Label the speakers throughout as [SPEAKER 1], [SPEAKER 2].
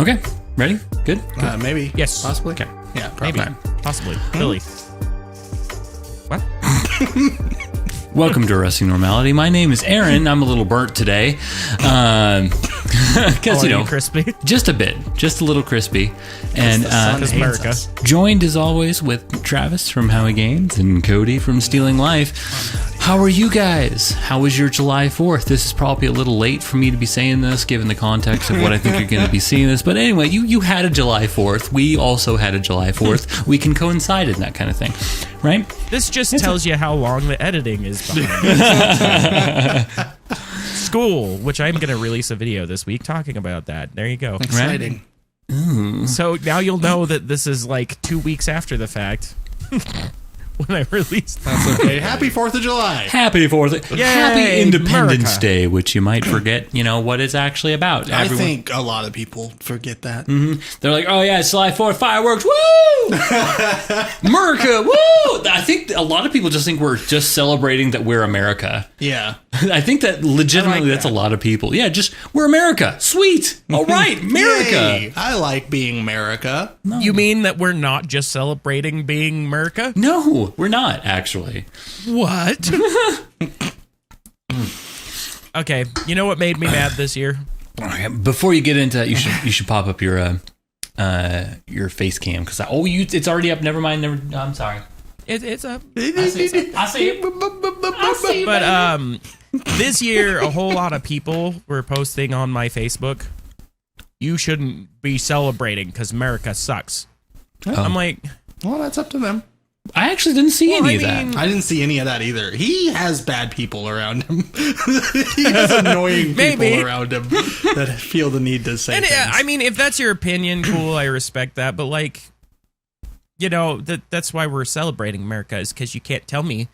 [SPEAKER 1] Okay. Ready? Good?
[SPEAKER 2] Maybe.
[SPEAKER 3] Yes.
[SPEAKER 2] Possibly.
[SPEAKER 1] Okay.
[SPEAKER 2] Yeah, probably.
[SPEAKER 3] Maybe. Possibly. Billy. What?
[SPEAKER 1] Welcome to Arresting Normality. My name is Aaron. I'm a little burnt today. Because,
[SPEAKER 3] Are you crispy?
[SPEAKER 1] just a bit. Just a little crispy. And
[SPEAKER 3] Because America.
[SPEAKER 1] joined as always with Travis from Howie Gaines and Cody from Stealing Life. How are you guys? How was your July 4th? This is probably a little late for me to be saying this, given the context of what I think you're going to be seeing this. But anyway, you had a July 4th. We also had a July 4th. We can coincide in that kind of thing, right?
[SPEAKER 3] This just tells you how long the editing is behind. School, which I'm going to release a video this week talking about that. There you go.
[SPEAKER 2] Exciting.
[SPEAKER 1] Ooh.
[SPEAKER 3] So now you'll know that this is like 2 weeks after the fact. When I released
[SPEAKER 2] That's okay. Happy 4th of July.
[SPEAKER 1] Happy 4th.
[SPEAKER 3] Yay,
[SPEAKER 1] Happy Independence
[SPEAKER 3] America.
[SPEAKER 1] Day, which you might forget, what it's actually about.
[SPEAKER 2] I think a lot of people forget that.
[SPEAKER 1] They're like, oh yeah, it's July 4th, fireworks, woo! America, woo! I think a lot of people just think we're just celebrating that we're America.
[SPEAKER 2] Yeah.
[SPEAKER 1] I think that legitimately that's a lot of people. Yeah, just, we're America. Sweet. All right, America.
[SPEAKER 2] Yay. I like being America.
[SPEAKER 3] You mean that we're not just celebrating being America?
[SPEAKER 1] No, we're not, actually.
[SPEAKER 3] What? Okay, you know what made me mad this year?
[SPEAKER 1] All right, before you get into that, you should pop up your face cam, because it's already up. Never mind. I'm sorry.
[SPEAKER 3] It's up.
[SPEAKER 1] I see it.
[SPEAKER 3] But this year, a whole lot of people were posting on my Facebook, you shouldn't be celebrating because America sucks. I'm like,
[SPEAKER 2] Well, that's up to them.
[SPEAKER 1] I actually didn't see any of that.
[SPEAKER 2] I didn't see any of that either. He has bad people around him. He has annoying people around him that feel the need to say
[SPEAKER 3] and
[SPEAKER 2] things.
[SPEAKER 3] I mean, if that's your opinion, cool, I respect that. But like, that's why we're celebrating America, is because you can't tell me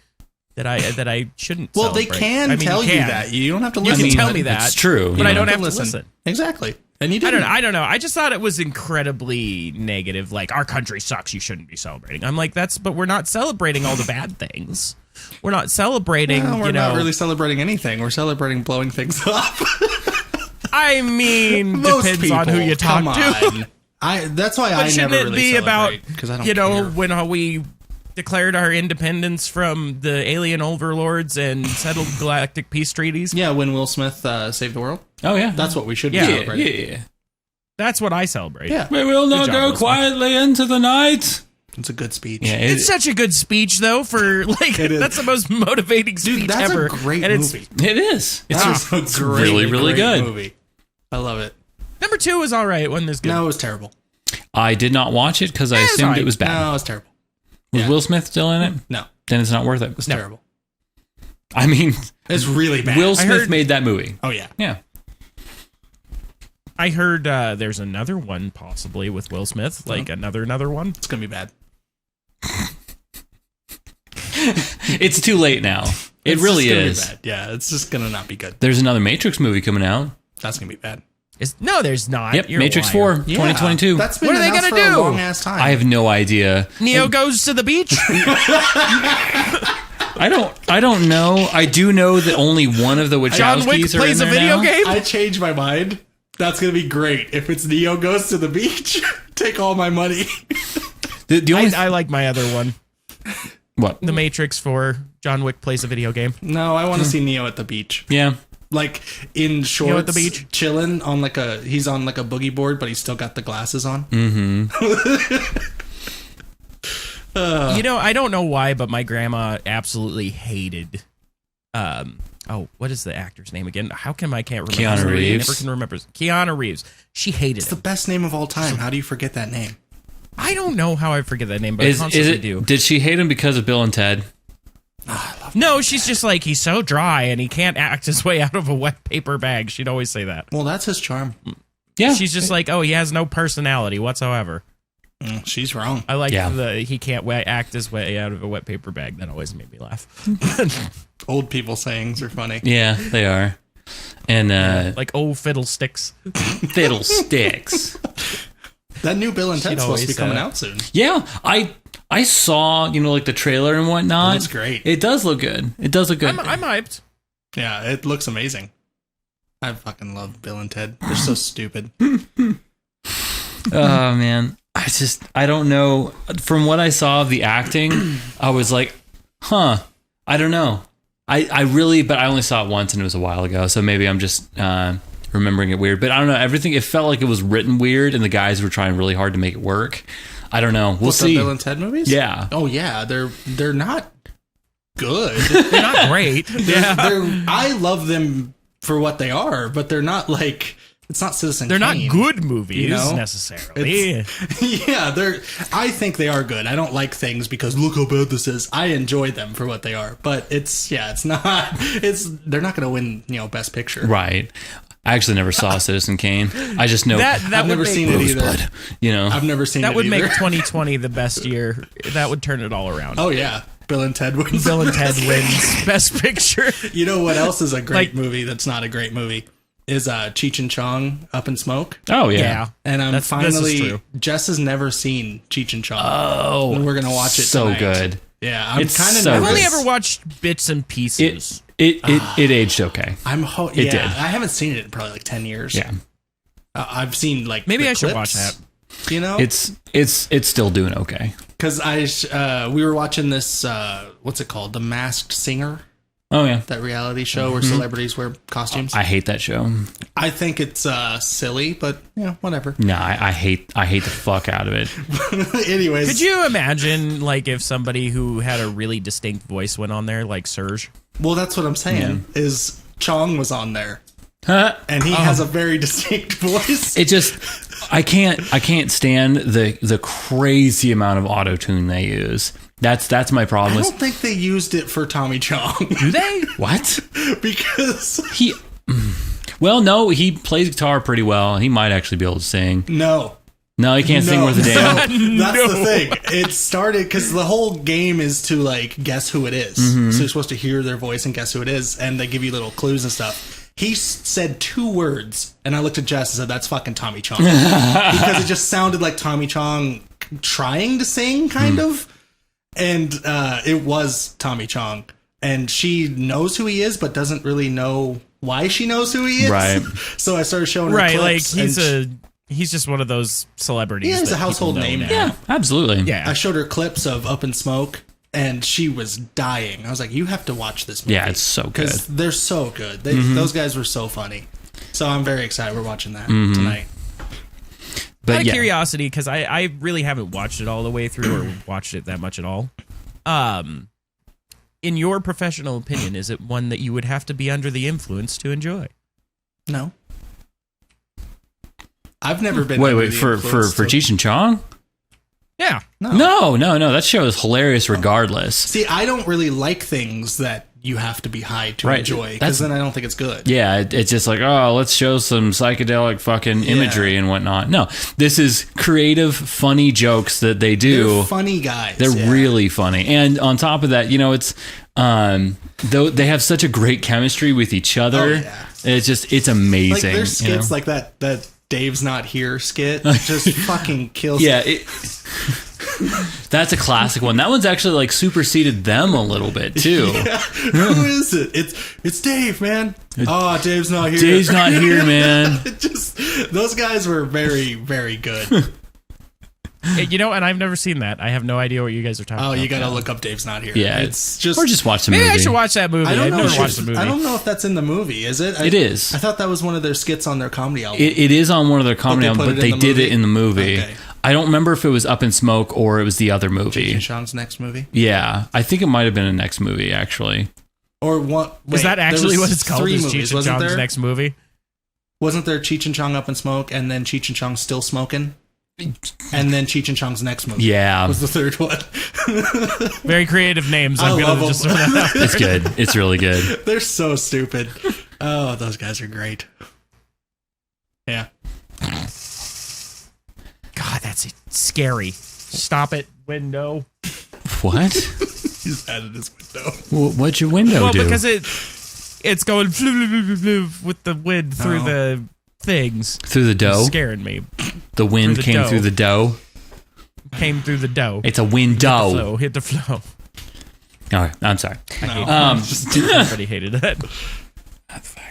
[SPEAKER 3] that I shouldn't.
[SPEAKER 2] Well,
[SPEAKER 3] celebrate.
[SPEAKER 2] they can tell you that. You don't have to
[SPEAKER 3] You
[SPEAKER 2] listen.
[SPEAKER 3] can tell me that.
[SPEAKER 1] It's true,
[SPEAKER 3] but I don't have to listen.
[SPEAKER 2] Exactly. And you
[SPEAKER 3] I
[SPEAKER 2] didn't.
[SPEAKER 3] don't know. I just thought it was incredibly negative. Like, our country sucks. You shouldn't be celebrating. I'm like, but we're not celebrating all the bad things. We're not celebrating.
[SPEAKER 2] No, we're not really celebrating anything. We're celebrating blowing things up.
[SPEAKER 3] I mean,
[SPEAKER 2] Most
[SPEAKER 3] depends
[SPEAKER 2] people,
[SPEAKER 3] on who you talk
[SPEAKER 2] come
[SPEAKER 3] to.
[SPEAKER 2] on. That's why
[SPEAKER 3] But
[SPEAKER 2] I
[SPEAKER 3] shouldn't
[SPEAKER 2] never
[SPEAKER 3] it
[SPEAKER 2] really
[SPEAKER 3] be about,
[SPEAKER 2] celebrate, 'cause I don't care.
[SPEAKER 3] when we declared our independence from the alien overlords and settled galactic peace treaties?
[SPEAKER 2] Yeah, when Will Smith saved the world.
[SPEAKER 1] Oh yeah,
[SPEAKER 2] That's what we should be
[SPEAKER 3] Yeah.
[SPEAKER 2] celebrating.
[SPEAKER 1] yeah.
[SPEAKER 3] That's what I celebrate.
[SPEAKER 2] Yeah.
[SPEAKER 1] We will not
[SPEAKER 3] job,
[SPEAKER 1] go
[SPEAKER 3] Will Smith.
[SPEAKER 1] quietly into the night.
[SPEAKER 2] It's a good speech.
[SPEAKER 1] Yeah,
[SPEAKER 3] It's such a good speech, though, for, like,
[SPEAKER 2] It is.
[SPEAKER 3] that's the most motivating speech
[SPEAKER 2] Dude, that's
[SPEAKER 3] ever.
[SPEAKER 2] a great
[SPEAKER 3] and
[SPEAKER 2] movie.
[SPEAKER 1] it is. It's
[SPEAKER 2] That's a great,
[SPEAKER 1] really, really
[SPEAKER 2] great
[SPEAKER 1] good.
[SPEAKER 2] movie. I love it.
[SPEAKER 3] Number 2 was all right. It wasn't as good.
[SPEAKER 2] No, it was terrible.
[SPEAKER 1] I did not watch it because I
[SPEAKER 3] it's
[SPEAKER 1] assumed
[SPEAKER 3] alright.
[SPEAKER 1] it was bad.
[SPEAKER 2] No, it was terrible.
[SPEAKER 1] Was
[SPEAKER 2] yeah.
[SPEAKER 1] Will Smith still in it?
[SPEAKER 2] No,
[SPEAKER 1] Then it's not worth it.
[SPEAKER 2] it was terrible.
[SPEAKER 1] I mean,
[SPEAKER 2] It's really bad.
[SPEAKER 1] Will Smith
[SPEAKER 3] heard-
[SPEAKER 1] made that movie.
[SPEAKER 2] Oh, yeah.
[SPEAKER 1] Yeah.
[SPEAKER 3] I heard there's another one possibly with Will Smith, like another one.
[SPEAKER 2] It's going to be bad.
[SPEAKER 1] It's too late now. It
[SPEAKER 2] It's
[SPEAKER 1] really
[SPEAKER 2] just gonna be
[SPEAKER 1] is.
[SPEAKER 2] bad. Yeah, it's just going to not be good.
[SPEAKER 1] There's another Matrix movie coming out.
[SPEAKER 2] That's going to be bad.
[SPEAKER 3] No, the's not.
[SPEAKER 1] Yep,
[SPEAKER 3] You're a
[SPEAKER 1] Matrix
[SPEAKER 3] liar.
[SPEAKER 1] 4, 2022.
[SPEAKER 2] That's been
[SPEAKER 3] What are they
[SPEAKER 2] announced
[SPEAKER 3] gonna
[SPEAKER 2] for
[SPEAKER 3] do?
[SPEAKER 2] a long-ass time.
[SPEAKER 1] I have no idea.
[SPEAKER 3] Neo goes to the beach.
[SPEAKER 1] I don't know. I do know that only one of the
[SPEAKER 3] John Wick
[SPEAKER 1] Wachowskis are in
[SPEAKER 3] plays a
[SPEAKER 1] there
[SPEAKER 3] video
[SPEAKER 1] now.
[SPEAKER 3] game.
[SPEAKER 2] I changed my mind. That's going to be great. If it's Neo goes to the beach, take all my money.
[SPEAKER 1] The only
[SPEAKER 3] I like my other one,
[SPEAKER 1] what?
[SPEAKER 3] The Matrix 4. John Wick plays a video game.
[SPEAKER 2] No, I want to see Neo at the beach.
[SPEAKER 1] Yeah.
[SPEAKER 2] Like in shorts,
[SPEAKER 3] at the beach?
[SPEAKER 2] chilling on he's on like a boogie board, but he's still got the glasses on.
[SPEAKER 3] I don't know why, but my grandma absolutely hated. What is the actor's name again? How come I can't remember?
[SPEAKER 1] Keanu Reeves.
[SPEAKER 3] I never can remember. Keanu Reeves. She hated
[SPEAKER 2] It's the
[SPEAKER 3] him.
[SPEAKER 2] best name of all time. How do you forget that name?
[SPEAKER 3] I don't know how I forget that name, but I constantly do.
[SPEAKER 1] Did she hate him because of Bill and Ted?
[SPEAKER 3] No, she's just like, he's so dry and he can't act his way out of a wet paper bag. She'd always say that.
[SPEAKER 2] Well, that's his charm.
[SPEAKER 1] Yeah.
[SPEAKER 3] She's just like, oh, he has no personality whatsoever.
[SPEAKER 2] She's wrong.
[SPEAKER 3] I like he can't act his way out of a wet paper bag. That always made me laugh.
[SPEAKER 2] Old people sayings are funny.
[SPEAKER 1] Yeah, they are. And
[SPEAKER 3] Like, oh, fiddlesticks.
[SPEAKER 1] fiddlesticks.
[SPEAKER 2] That new Bill and Ted's supposed to be
[SPEAKER 3] always say
[SPEAKER 2] coming
[SPEAKER 3] that.
[SPEAKER 2] out soon.
[SPEAKER 1] Yeah, I saw, like the trailer and whatnot.
[SPEAKER 2] It's great.
[SPEAKER 1] It does look good. It does look good.
[SPEAKER 3] I'm hyped.
[SPEAKER 2] Yeah, it looks amazing. I fucking love Bill and Ted. They're so stupid.
[SPEAKER 1] Oh man, I don't know. From what I saw of the acting, I was like, I don't know. But I only saw it once and it was a while ago, so maybe I'm just remembering it weird. But I don't know. Everything, it felt like it was written weird, and the guys were trying really hard to make it work. I don't know. We'll see.
[SPEAKER 2] The Bill and Ted movies?
[SPEAKER 1] Yeah.
[SPEAKER 2] Oh yeah, they're not good.
[SPEAKER 3] They're not great. Yeah.
[SPEAKER 2] I love them for what they are, but they're not like, it's not Citizen
[SPEAKER 3] They're
[SPEAKER 2] Kane.
[SPEAKER 3] not good movies,
[SPEAKER 2] You know?
[SPEAKER 3] necessarily.
[SPEAKER 2] Yeah, I think they are good. I don't like things because look how bad this is. I enjoy them for what they are, but they're not going to win, Best Picture.
[SPEAKER 1] Right. I actually never saw Citizen Kane. I just know
[SPEAKER 2] I've never seen it either.
[SPEAKER 1] Rosebud,
[SPEAKER 2] I've never seen it
[SPEAKER 3] That would
[SPEAKER 2] either.
[SPEAKER 3] make 2020 the best year. That would turn it all around.
[SPEAKER 2] Oh yeah, Bill and Ted wins.
[SPEAKER 3] Bill and Ted wins Best Picture.
[SPEAKER 2] You know what else is a great movie that's not a great movie? Is Cheech and Chong Up in Smoke.
[SPEAKER 1] Oh yeah.
[SPEAKER 2] And I'm
[SPEAKER 3] this is
[SPEAKER 2] finally
[SPEAKER 3] true.
[SPEAKER 2] Jess has never seen Cheech and Chong.
[SPEAKER 1] Oh.
[SPEAKER 2] And we're gonna watch it
[SPEAKER 1] So
[SPEAKER 2] tonight.
[SPEAKER 1] good.
[SPEAKER 2] Yeah, I'm
[SPEAKER 1] It's
[SPEAKER 2] kind of
[SPEAKER 1] so
[SPEAKER 3] I've
[SPEAKER 2] nervous.
[SPEAKER 3] only ever watched bits and pieces.
[SPEAKER 1] It aged okay.
[SPEAKER 2] It
[SPEAKER 1] did.
[SPEAKER 2] I haven't seen it in probably like 10 years.
[SPEAKER 1] Yeah.
[SPEAKER 2] I've seen like
[SPEAKER 3] Maybe
[SPEAKER 2] the
[SPEAKER 3] I should
[SPEAKER 2] clips,
[SPEAKER 3] watch that.
[SPEAKER 1] It's still doing okay.
[SPEAKER 2] Because we were watching this what's it called, The Masked Singer,
[SPEAKER 1] Oh yeah.
[SPEAKER 2] that reality show where celebrities wear costumes.
[SPEAKER 1] I hate that show.
[SPEAKER 2] I think it's silly, but whatever.
[SPEAKER 1] No, I hate the fuck out of it.
[SPEAKER 2] Anyways,
[SPEAKER 3] Could you imagine, like, if somebody who had a really distinct voice went on there, like Serge?
[SPEAKER 2] well, that's what I'm saying. Is Chong was on there,
[SPEAKER 1] Huh?
[SPEAKER 2] and he has a very distinct voice.
[SPEAKER 1] It just I can't stand the crazy amount of auto-tune they use. That's my problem.
[SPEAKER 2] I don't think they used it for Tommy Chong.
[SPEAKER 3] Do they?
[SPEAKER 1] What?
[SPEAKER 2] Because
[SPEAKER 1] He Well, no, he plays guitar pretty well. He might actually be able to sing.
[SPEAKER 2] no.
[SPEAKER 1] No, he can't sing worth a damn.
[SPEAKER 2] That's the thing. It started because the whole game is to like guess who it is. So you're supposed to hear their voice and guess who it is, and they give you little clues and stuff. He said 2 words, and I looked at Jess and said, "That's fucking Tommy Chong," because it just sounded like Tommy Chong trying to sing, kind of, and it was Tommy Chong, and she knows who he is, but doesn't really know why she knows who he is.
[SPEAKER 1] Right.
[SPEAKER 2] So I started showing her
[SPEAKER 3] Right, like,
[SPEAKER 2] clips,
[SPEAKER 3] he's just one of those celebrities.
[SPEAKER 2] Yeah, he's
[SPEAKER 3] that
[SPEAKER 2] a household
[SPEAKER 3] people know
[SPEAKER 2] name
[SPEAKER 3] now.
[SPEAKER 2] now.
[SPEAKER 1] Yeah, absolutely.
[SPEAKER 3] Yeah.
[SPEAKER 2] I showed her clips of Up in Smoke, and she was dying. I was like, "You have to watch this movie."
[SPEAKER 1] Yeah, it's so good.
[SPEAKER 2] because they're so good. Those guys were so funny. So I'm very excited. We're watching that tonight.
[SPEAKER 1] But
[SPEAKER 3] Out of
[SPEAKER 1] yeah.
[SPEAKER 3] curiosity, because I really haven't watched it all the way through or watched it that much at all. In your professional opinion, is it one that you would have to be under the influence to enjoy?
[SPEAKER 2] No, I've never been.
[SPEAKER 1] Wait,
[SPEAKER 2] under the
[SPEAKER 1] for
[SPEAKER 2] influence to-
[SPEAKER 1] Cheech and Chong?
[SPEAKER 3] Yeah.
[SPEAKER 1] No. That show is hilarious regardless.
[SPEAKER 2] See, I don't really like things that you have to be high to
[SPEAKER 1] Right,
[SPEAKER 2] enjoy,
[SPEAKER 1] that's-
[SPEAKER 2] because then I don't think it's good.
[SPEAKER 1] Yeah, it's just like, oh, let's show some psychedelic fucking imagery and whatnot. No, this is creative, funny jokes that they do.
[SPEAKER 2] They're funny guys.
[SPEAKER 1] They're
[SPEAKER 2] yeah.
[SPEAKER 1] really funny. And on top of that, it's though they have such a great chemistry with each other.
[SPEAKER 2] Oh, yeah.
[SPEAKER 1] It's amazing.
[SPEAKER 2] Like there's skits like that Dave's Not Here skit just fucking kills.
[SPEAKER 1] Yeah, that's a classic one. That one's actually like superseded them a little bit too.
[SPEAKER 2] Yeah. Who is it? It's Dave, man. Oh, Dave's not here.
[SPEAKER 1] Dave's not here, man.
[SPEAKER 2] Just those guys were very, very good.
[SPEAKER 3] And I've never seen that. I have no idea what you guys are talking about.
[SPEAKER 2] Oh, you gotta look up Dave's Not Here.
[SPEAKER 1] Yeah,
[SPEAKER 2] it's just
[SPEAKER 1] or just watch the
[SPEAKER 3] Maybe
[SPEAKER 1] movie.
[SPEAKER 3] I should watch that movie.
[SPEAKER 2] I don't
[SPEAKER 3] I've
[SPEAKER 2] know.
[SPEAKER 3] never
[SPEAKER 2] if
[SPEAKER 3] watched the movie.
[SPEAKER 2] I don't know if that's in the movie. Is it?
[SPEAKER 1] It is.
[SPEAKER 2] I thought that was one of their skits on their comedy album.
[SPEAKER 1] It is on one of their comedy
[SPEAKER 2] they
[SPEAKER 1] albums,
[SPEAKER 2] put
[SPEAKER 1] but
[SPEAKER 2] it in
[SPEAKER 1] they
[SPEAKER 2] the
[SPEAKER 1] did
[SPEAKER 2] movie?
[SPEAKER 1] it in the movie.
[SPEAKER 2] Okay.
[SPEAKER 1] I don't remember if it was Up in Smoke or it was the other
[SPEAKER 2] Cheech
[SPEAKER 1] movie.
[SPEAKER 2] and Chong's next movie,
[SPEAKER 1] Yeah, I think it might have been a next movie actually.
[SPEAKER 2] or what?
[SPEAKER 3] Is that actually what it's called?
[SPEAKER 2] 3
[SPEAKER 3] Is
[SPEAKER 2] movies,
[SPEAKER 3] Cheech and
[SPEAKER 2] wasn't
[SPEAKER 3] Chong's
[SPEAKER 2] there?
[SPEAKER 3] next movie?
[SPEAKER 2] Wasn't there Cheech and Chong Up in Smoke, and then Cheech and Chong Still Smoking, and then Cheech and Chong's next movie?
[SPEAKER 1] Yeah,
[SPEAKER 2] Was the third one.
[SPEAKER 3] Very creative names.
[SPEAKER 2] I
[SPEAKER 3] I'm
[SPEAKER 2] love
[SPEAKER 3] gonna just
[SPEAKER 2] them.
[SPEAKER 3] throw that out.
[SPEAKER 1] it's good. It's really good.
[SPEAKER 2] They're so stupid. Oh, those guys are great. Yeah.
[SPEAKER 3] God, that's scary. Stop it, window.
[SPEAKER 1] What?
[SPEAKER 2] He's out of his window.
[SPEAKER 1] What'd your window
[SPEAKER 3] Well,
[SPEAKER 1] do?
[SPEAKER 3] because it's going with the wind through
[SPEAKER 2] Oh.
[SPEAKER 3] the things.
[SPEAKER 1] Through the dough?
[SPEAKER 3] Scaring me.
[SPEAKER 1] The wind
[SPEAKER 3] through the
[SPEAKER 1] came
[SPEAKER 3] dough.
[SPEAKER 1] through the dough.
[SPEAKER 3] Came through the dough.
[SPEAKER 1] It's a window.
[SPEAKER 3] Flow. Hit the flow.
[SPEAKER 1] All right, I'm sorry.
[SPEAKER 3] I hate that. Everybody hated that.
[SPEAKER 1] What the fuck?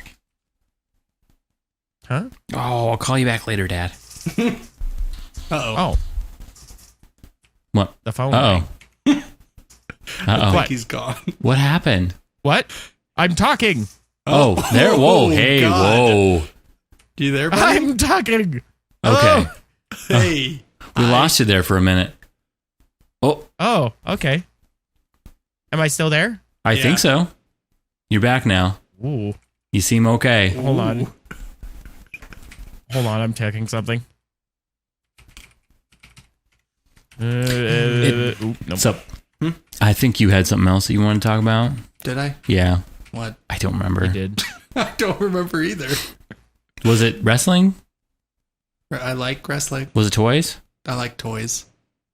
[SPEAKER 3] Huh?
[SPEAKER 1] Oh, I'll call you back later, Dad.
[SPEAKER 2] Uh-oh.
[SPEAKER 3] Oh,
[SPEAKER 1] What?
[SPEAKER 3] the phone.
[SPEAKER 1] Uh-oh.
[SPEAKER 3] rang.
[SPEAKER 2] I think
[SPEAKER 3] What?
[SPEAKER 2] he's gone.
[SPEAKER 1] What happened?
[SPEAKER 3] What? I'm talking.
[SPEAKER 1] Oh, there. Whoa.
[SPEAKER 2] Oh,
[SPEAKER 1] Hey,
[SPEAKER 2] God.
[SPEAKER 1] whoa.
[SPEAKER 2] You there, buddy?
[SPEAKER 3] I'm talking.
[SPEAKER 1] Okay.
[SPEAKER 3] Oh.
[SPEAKER 2] Hey.
[SPEAKER 1] We lost you there for a minute. Oh,
[SPEAKER 3] Oh, okay. Am I still there?
[SPEAKER 1] I
[SPEAKER 2] Yeah.
[SPEAKER 1] think so. You're back now.
[SPEAKER 3] Ooh.
[SPEAKER 1] You seem okay.
[SPEAKER 3] Hold on. Hold on, I'm checking something. Nope.
[SPEAKER 1] So, I think you had something else that you wanted to talk about.
[SPEAKER 2] Did I?
[SPEAKER 1] Yeah.
[SPEAKER 2] What?
[SPEAKER 1] I don't remember.
[SPEAKER 3] I did.
[SPEAKER 2] I don't remember either.
[SPEAKER 1] Was it wrestling?
[SPEAKER 2] I like wrestling.
[SPEAKER 1] Was it toys?
[SPEAKER 2] I like toys.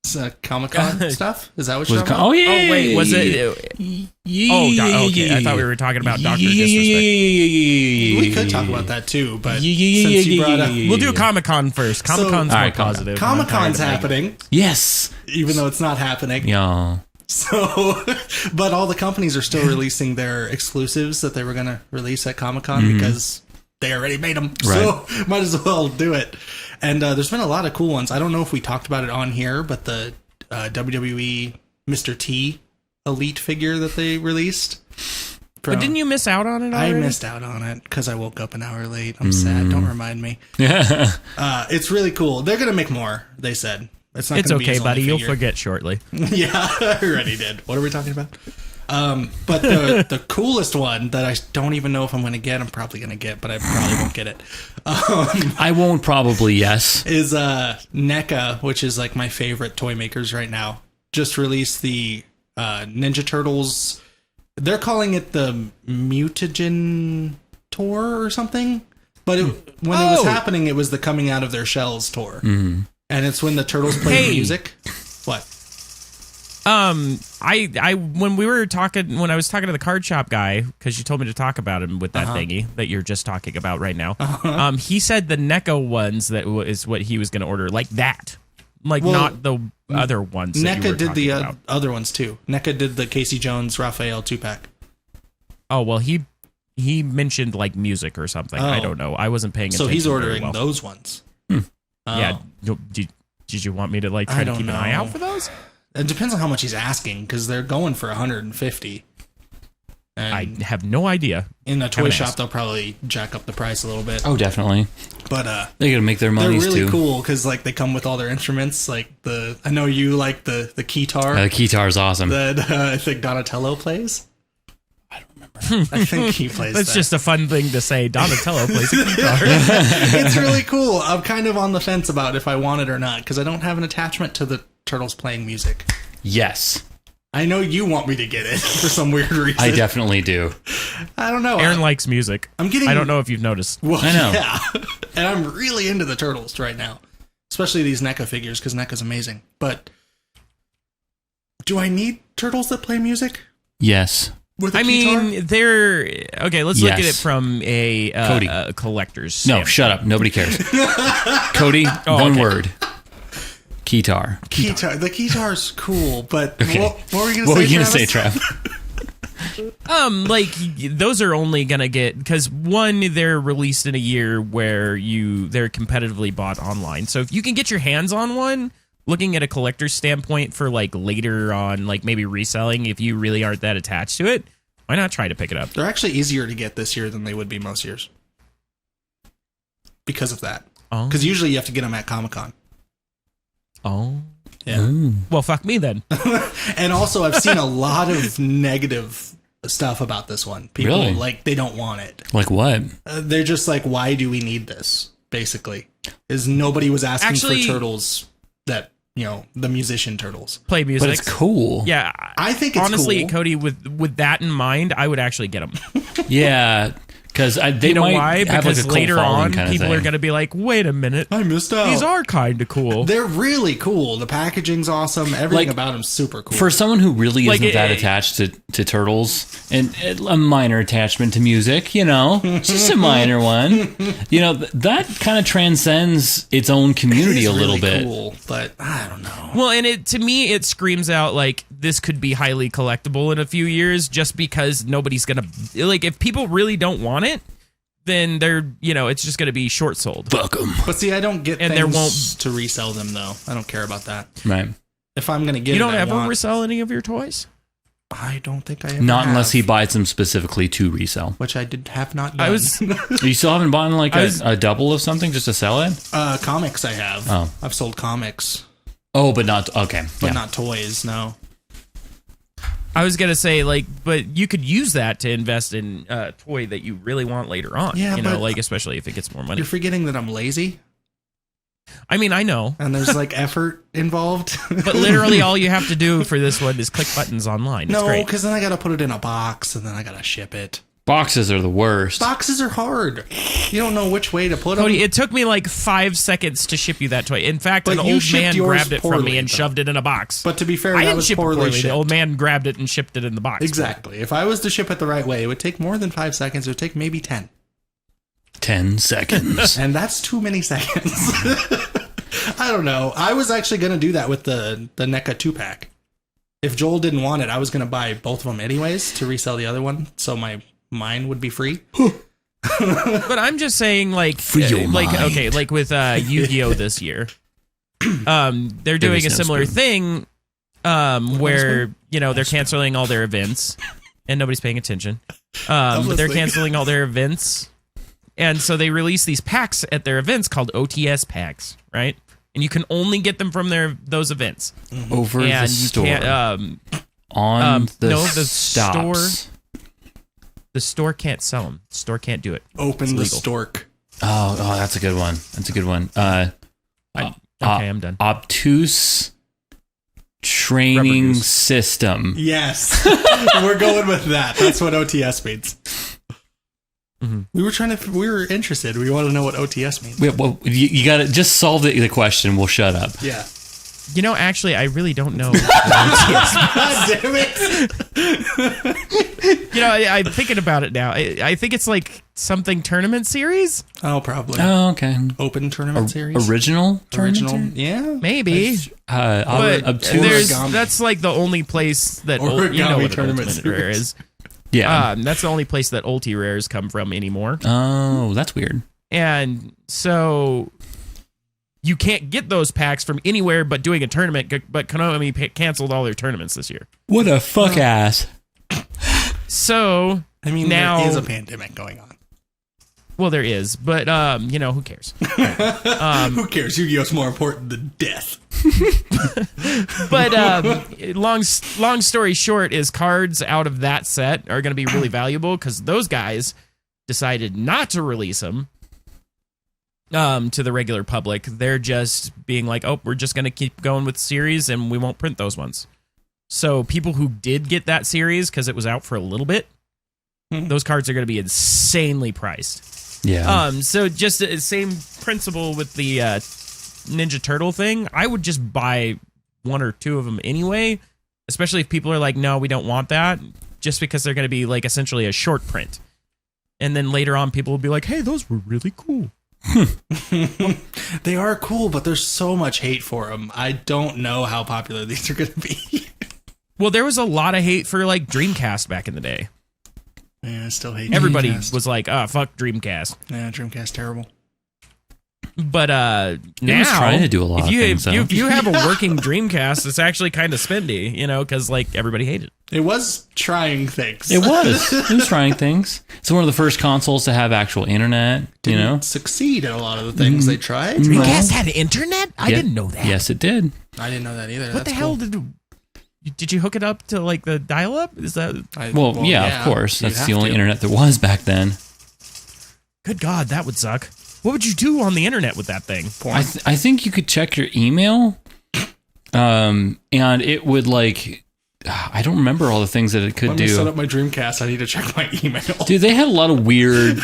[SPEAKER 2] It's Comic-Con stuff? Is that what
[SPEAKER 1] Was
[SPEAKER 2] you're
[SPEAKER 1] it?
[SPEAKER 2] talking about?
[SPEAKER 1] Oh yeah.
[SPEAKER 3] Oh wait, was
[SPEAKER 1] yeah,
[SPEAKER 3] it?
[SPEAKER 1] yeah,
[SPEAKER 3] Oh, okay. I thought we were talking about Doctor Disrespect.
[SPEAKER 2] We could talk about that too, but
[SPEAKER 1] Yeah,
[SPEAKER 2] since you brought up...
[SPEAKER 3] We'll do Comic Con first. Comic Con's more
[SPEAKER 1] Alright,
[SPEAKER 3] positive.
[SPEAKER 2] Comic-Con's happening,
[SPEAKER 1] Yes.
[SPEAKER 2] even though it's not happening.
[SPEAKER 1] Yeah.
[SPEAKER 2] So, but all the companies are still releasing their exclusives that they were going to release at Comic-Con because they already made them. So, might as well do it. And there's been a lot of cool ones. I don't know if we talked about it on here, but the WWE Mr. T Elite figure that they released.
[SPEAKER 3] But didn't you miss out on it
[SPEAKER 2] I
[SPEAKER 3] already?
[SPEAKER 2] missed out on it because I woke up an hour late. I'm sad. Don't remind me.
[SPEAKER 1] Yeah.
[SPEAKER 2] It's really cool. They're going to make more, they said. It's not
[SPEAKER 3] It's
[SPEAKER 2] gonna be
[SPEAKER 3] okay,
[SPEAKER 2] his only
[SPEAKER 3] buddy. You'll
[SPEAKER 2] figure.
[SPEAKER 3] forget shortly.
[SPEAKER 2] Yeah, I already did. What are we talking about? But the coolest one that I don't even know if I'm going to get, I'm probably going to get, but I probably won't get it,
[SPEAKER 1] I won't probably. Yes.
[SPEAKER 2] is NECA, which is like my favorite toy makers right now, just released the Ninja Turtles. They're calling it the Mutagen Tour or something. But when it was happening, it was the Coming Out of Their Shells tour. Mm-hmm. And it's when the Turtles play music. What?
[SPEAKER 3] I when I was talking to the card shop guy, because you told me to talk about him with that thingy that you're just talking about right now. He said the NECA ones that is what he was going to order, like that, not the other ones.
[SPEAKER 2] NECA did the other ones too. NECA did the Casey Jones Raphael 2-pack.
[SPEAKER 3] Oh well, he mentioned like music or something. I don't know. I wasn't paying attention.
[SPEAKER 2] So he's
[SPEAKER 3] very
[SPEAKER 2] ordering
[SPEAKER 3] well.
[SPEAKER 2] those ones.
[SPEAKER 3] Yeah. Did you want me to like try to keep an eye out for those?
[SPEAKER 2] It depends on how much he's asking because they're going for $150. And
[SPEAKER 3] I have no idea.
[SPEAKER 2] in a toy shop, they'll probably jack up the price a little bit.
[SPEAKER 1] Oh, definitely.
[SPEAKER 2] But
[SPEAKER 1] They got to make their
[SPEAKER 2] they're
[SPEAKER 1] money
[SPEAKER 2] really
[SPEAKER 1] too.
[SPEAKER 2] cool because like they come with all their instruments. Like I know you like the keytar
[SPEAKER 1] The guitar's awesome.
[SPEAKER 2] that I think Donatello plays. I don't remember. I think he plays.
[SPEAKER 3] That's
[SPEAKER 2] that.
[SPEAKER 3] just a fun thing to say. Donatello plays a guitar.
[SPEAKER 2] It's really cool. I'm kind of on the fence about if I want it or not because I don't have an attachment to the Turtles playing music.
[SPEAKER 1] Yes,
[SPEAKER 2] I know you want me to get it for some weird reason.
[SPEAKER 1] I definitely do.
[SPEAKER 2] I don't know.
[SPEAKER 3] Aaron likes music.
[SPEAKER 2] I'm getting.
[SPEAKER 3] I don't know if you've noticed.
[SPEAKER 2] Well,
[SPEAKER 1] I know.
[SPEAKER 2] Yeah, and I'm really into the Turtles right now, especially these NECA figures because NECA's amazing. But do I need Turtles that play music?
[SPEAKER 1] Yes.
[SPEAKER 2] With a
[SPEAKER 3] I
[SPEAKER 2] keytar?
[SPEAKER 3] mean, they're okay. Let's look at it
[SPEAKER 1] Yes.
[SPEAKER 3] from a
[SPEAKER 1] Cody.
[SPEAKER 3] collector's.
[SPEAKER 1] No,
[SPEAKER 3] standpoint.
[SPEAKER 1] shut up. Nobody cares. Cody, one
[SPEAKER 3] okay.
[SPEAKER 1] word. Keytar.
[SPEAKER 2] Keytar. The keytar's cool, but
[SPEAKER 1] Okay.
[SPEAKER 2] what were we going to say?
[SPEAKER 1] What were you going to
[SPEAKER 2] Travis?
[SPEAKER 1] say, Trav?
[SPEAKER 3] Like those are only gonna get because one, they're released in a year where they're competitively bought online. So if you can get your hands on one, looking at a collector's standpoint for like later on, like maybe reselling, if you really aren't that attached to it, why not try to pick it up?
[SPEAKER 2] They're actually easier to get this year than they would be most years because of that.
[SPEAKER 3] Oh,
[SPEAKER 2] Because usually you have to get them at Comic-Con.
[SPEAKER 3] oh,
[SPEAKER 2] Yeah.
[SPEAKER 3] well, fuck me then.
[SPEAKER 2] And also, I've seen a lot of negative stuff about this one. People,
[SPEAKER 1] Really?
[SPEAKER 2] like, they don't want it.
[SPEAKER 1] Like what?
[SPEAKER 2] They're just like, why do we need this? Basically. Is nobody was asking
[SPEAKER 3] Actually-
[SPEAKER 2] for turtles that, the musician turtles.
[SPEAKER 3] Play music.
[SPEAKER 1] But it's cool.
[SPEAKER 3] Yeah,
[SPEAKER 2] I think it's
[SPEAKER 3] honestly,
[SPEAKER 2] cool.
[SPEAKER 3] Cody, with that in mind, I would actually get them.
[SPEAKER 1] Yeah, because they
[SPEAKER 3] You know
[SPEAKER 1] might
[SPEAKER 3] why?
[SPEAKER 1] have like a
[SPEAKER 3] Because
[SPEAKER 1] cult
[SPEAKER 3] later
[SPEAKER 1] following
[SPEAKER 3] on,
[SPEAKER 1] kind of
[SPEAKER 3] people
[SPEAKER 1] thing.
[SPEAKER 3] are going to be like, "Wait a minute,
[SPEAKER 2] I missed out.
[SPEAKER 3] these are kind of cool."
[SPEAKER 2] They're really cool. The packaging's awesome. Everything
[SPEAKER 1] Like,
[SPEAKER 2] about them's super cool.
[SPEAKER 1] For someone who really
[SPEAKER 3] Like,
[SPEAKER 1] isn't that attached to turtles, and a minor attachment to music, just a minor one, that kind of transcends its own community
[SPEAKER 2] It is
[SPEAKER 1] a little
[SPEAKER 2] really
[SPEAKER 1] bit.
[SPEAKER 2] cool, but I don't know.
[SPEAKER 3] Well, and to me, it screams out like this could be highly collectible in a few years, just because nobody's gonna like. If people really don't want it, then they're, it's just going to be short sold.
[SPEAKER 1] Fuck 'em.
[SPEAKER 2] But see, I don't get
[SPEAKER 3] And
[SPEAKER 2] things
[SPEAKER 3] there won't-
[SPEAKER 2] to resell them, though. I don't care about that.
[SPEAKER 1] Right.
[SPEAKER 2] If I'm going to get
[SPEAKER 3] You
[SPEAKER 2] it,
[SPEAKER 3] don't
[SPEAKER 2] I
[SPEAKER 3] ever
[SPEAKER 2] want-
[SPEAKER 3] resell any of your toys?
[SPEAKER 2] I don't think I ever
[SPEAKER 1] Not unless he
[SPEAKER 2] have,
[SPEAKER 1] buys them specifically to resell.
[SPEAKER 2] which I have not done.
[SPEAKER 1] You still haven't bought like a double of something just to sell it?
[SPEAKER 2] Comics I have.
[SPEAKER 1] Oh.
[SPEAKER 2] I've sold comics,
[SPEAKER 1] Oh, but not okay.
[SPEAKER 2] but
[SPEAKER 1] Yeah.
[SPEAKER 2] not toys, no.
[SPEAKER 3] I was going to say, but you could use that to invest in a toy that you really want later on.
[SPEAKER 2] Yeah, but-
[SPEAKER 3] especially if it gets more money.
[SPEAKER 2] You're forgetting that I'm lazy
[SPEAKER 3] I mean, I know.
[SPEAKER 2] and there's effort involved.
[SPEAKER 3] But literally all you have to do for this one is click buttons online. It's
[SPEAKER 2] No,
[SPEAKER 3] great.
[SPEAKER 2] because then I got to put it in a box and then I got to ship it.
[SPEAKER 1] Boxes are the worst.
[SPEAKER 2] Boxes are hard. You don't know which way to put them.
[SPEAKER 3] Cody, it took me 5 seconds to ship you that toy. In fact,
[SPEAKER 2] But
[SPEAKER 3] an
[SPEAKER 2] you
[SPEAKER 3] old
[SPEAKER 2] shipped
[SPEAKER 3] man
[SPEAKER 2] yours
[SPEAKER 3] grabbed it from
[SPEAKER 2] poorly,
[SPEAKER 3] me and
[SPEAKER 2] though.
[SPEAKER 3] shoved it in a box.
[SPEAKER 2] But to be fair,
[SPEAKER 3] I
[SPEAKER 2] that
[SPEAKER 3] didn't
[SPEAKER 2] was
[SPEAKER 3] ship it
[SPEAKER 2] poorly
[SPEAKER 3] poorly.
[SPEAKER 2] shipped.
[SPEAKER 3] The old man grabbed it and shipped it in the box.
[SPEAKER 2] Exactly. If I was to ship it the right way, it would take more than 5 seconds. It would take maybe 10.
[SPEAKER 1] 10 seconds.
[SPEAKER 2] And that's too many seconds. I don't know. I was actually going to do that with the NECA 2-pack. If Joel didn't want it, I was going to buy both of them anyways to resell the other one, so mine would be free.
[SPEAKER 3] But I'm just saying,
[SPEAKER 1] Free your mind.
[SPEAKER 3] okay, with Yu-Gi-Oh this year, they're doing a
[SPEAKER 1] sounds
[SPEAKER 3] similar
[SPEAKER 1] good.
[SPEAKER 3] thing, where they're canceling all their events, and nobody's paying attention. But they're
[SPEAKER 2] listening.
[SPEAKER 3] canceling all their events, and so they release these packs at their events called OTS packs, right? And you can only get them from those events.
[SPEAKER 1] Over
[SPEAKER 3] And
[SPEAKER 1] the
[SPEAKER 3] you
[SPEAKER 1] store.
[SPEAKER 3] can't.
[SPEAKER 1] On the
[SPEAKER 3] no, the
[SPEAKER 1] stops.
[SPEAKER 3] The store can't sell them. The store can't do it.
[SPEAKER 2] Open
[SPEAKER 3] It's
[SPEAKER 2] the
[SPEAKER 3] legal.
[SPEAKER 2] stork.
[SPEAKER 1] Oh, that's a good one. That's a good one.
[SPEAKER 3] Okay, I'm done.
[SPEAKER 1] Obtuse training
[SPEAKER 3] Rubber goose.
[SPEAKER 1] system.
[SPEAKER 2] Yes. We're going with that. That's what OTS means. We were interested. We want to know what OTS means.
[SPEAKER 1] Well, you got to just solve the question. We'll shut up.
[SPEAKER 2] Yeah.
[SPEAKER 3] Actually, I really don't know.
[SPEAKER 2] God damn it.
[SPEAKER 3] I'm thinking about it now. I think it's something tournament series,
[SPEAKER 2] Oh, probably.
[SPEAKER 1] Oh, okay.
[SPEAKER 2] Open tournament series.
[SPEAKER 1] Original tournament
[SPEAKER 2] Original.
[SPEAKER 1] series?
[SPEAKER 2] Yeah.
[SPEAKER 3] maybe. But
[SPEAKER 1] Obtuse.
[SPEAKER 3] that's the only place that
[SPEAKER 2] Origami
[SPEAKER 3] what an
[SPEAKER 2] tournament
[SPEAKER 3] Ultimate Rare
[SPEAKER 2] series.
[SPEAKER 3] is.
[SPEAKER 1] Yeah.
[SPEAKER 3] That's the only place that ulti rares come from anymore.
[SPEAKER 1] Oh, that's weird.
[SPEAKER 3] And so you can't get those packs from anywhere but doing a tournament. But Konami canceled all their tournaments this year.
[SPEAKER 1] What a fuck ass.
[SPEAKER 3] So
[SPEAKER 2] I mean,
[SPEAKER 3] now
[SPEAKER 2] there is a pandemic going on.
[SPEAKER 3] well, there is, but who cares?
[SPEAKER 2] Who cares? Yu-Gi-Oh's more important than death.
[SPEAKER 3] But long story short is cards out of that set are going to be really valuable because those guys decided not to release them to the regular public. They're just being like, oh, we're just going to keep going with the series and we won't print those ones. So people who did get that series because it was out for a little bit, those cards are going to be insanely priced.
[SPEAKER 1] Yeah.
[SPEAKER 3] So just the same principle with the Ninja Turtle thing. I would just buy 1 or 2 of them anyway, especially if people are like, no, we don't want that, just because they're going to be essentially a short print. And then later on, people will be like, hey, those were really cool.
[SPEAKER 2] They are cool, but there's so much hate for them. I don't know how popular these are going to be.
[SPEAKER 3] Well, there was a lot of hate for Dreamcast back in the day.
[SPEAKER 2] Yeah, I still hate
[SPEAKER 3] Everybody
[SPEAKER 2] Dreamcast.
[SPEAKER 3] was like, fuck Dreamcast.
[SPEAKER 2] Yeah, Dreamcast terrible.
[SPEAKER 3] But
[SPEAKER 1] It
[SPEAKER 3] now,
[SPEAKER 1] was trying to do a lot
[SPEAKER 3] if
[SPEAKER 1] of
[SPEAKER 3] you,
[SPEAKER 1] things,
[SPEAKER 3] if, you,
[SPEAKER 1] though.
[SPEAKER 3] if you have a working Dreamcast, it's actually kind of spendy, because everybody hated it.
[SPEAKER 2] It was trying things.
[SPEAKER 1] It was trying things. It's one of the first consoles to have actual internet,
[SPEAKER 2] Didn't succeed at a lot of the things they tried.
[SPEAKER 3] Dreamcast had internet? I
[SPEAKER 1] Yeah.
[SPEAKER 3] didn't know that.
[SPEAKER 1] Yes, it did.
[SPEAKER 2] I didn't know that either.
[SPEAKER 3] What the hell did you hook it up to the dial-up? Is that
[SPEAKER 1] Well, yeah, of course.
[SPEAKER 2] you'd
[SPEAKER 1] That's
[SPEAKER 2] have
[SPEAKER 1] the only
[SPEAKER 2] to.
[SPEAKER 1] internet there was back then.
[SPEAKER 3] good? God, that would suck. What would you do on the internet with that thing?
[SPEAKER 2] Porn.
[SPEAKER 1] I think you could check your email, and it would I don't remember all the things that it could
[SPEAKER 2] Let me
[SPEAKER 1] do.
[SPEAKER 2] set up my Dreamcast. I need to check my email.
[SPEAKER 1] Dude, they had a lot of weird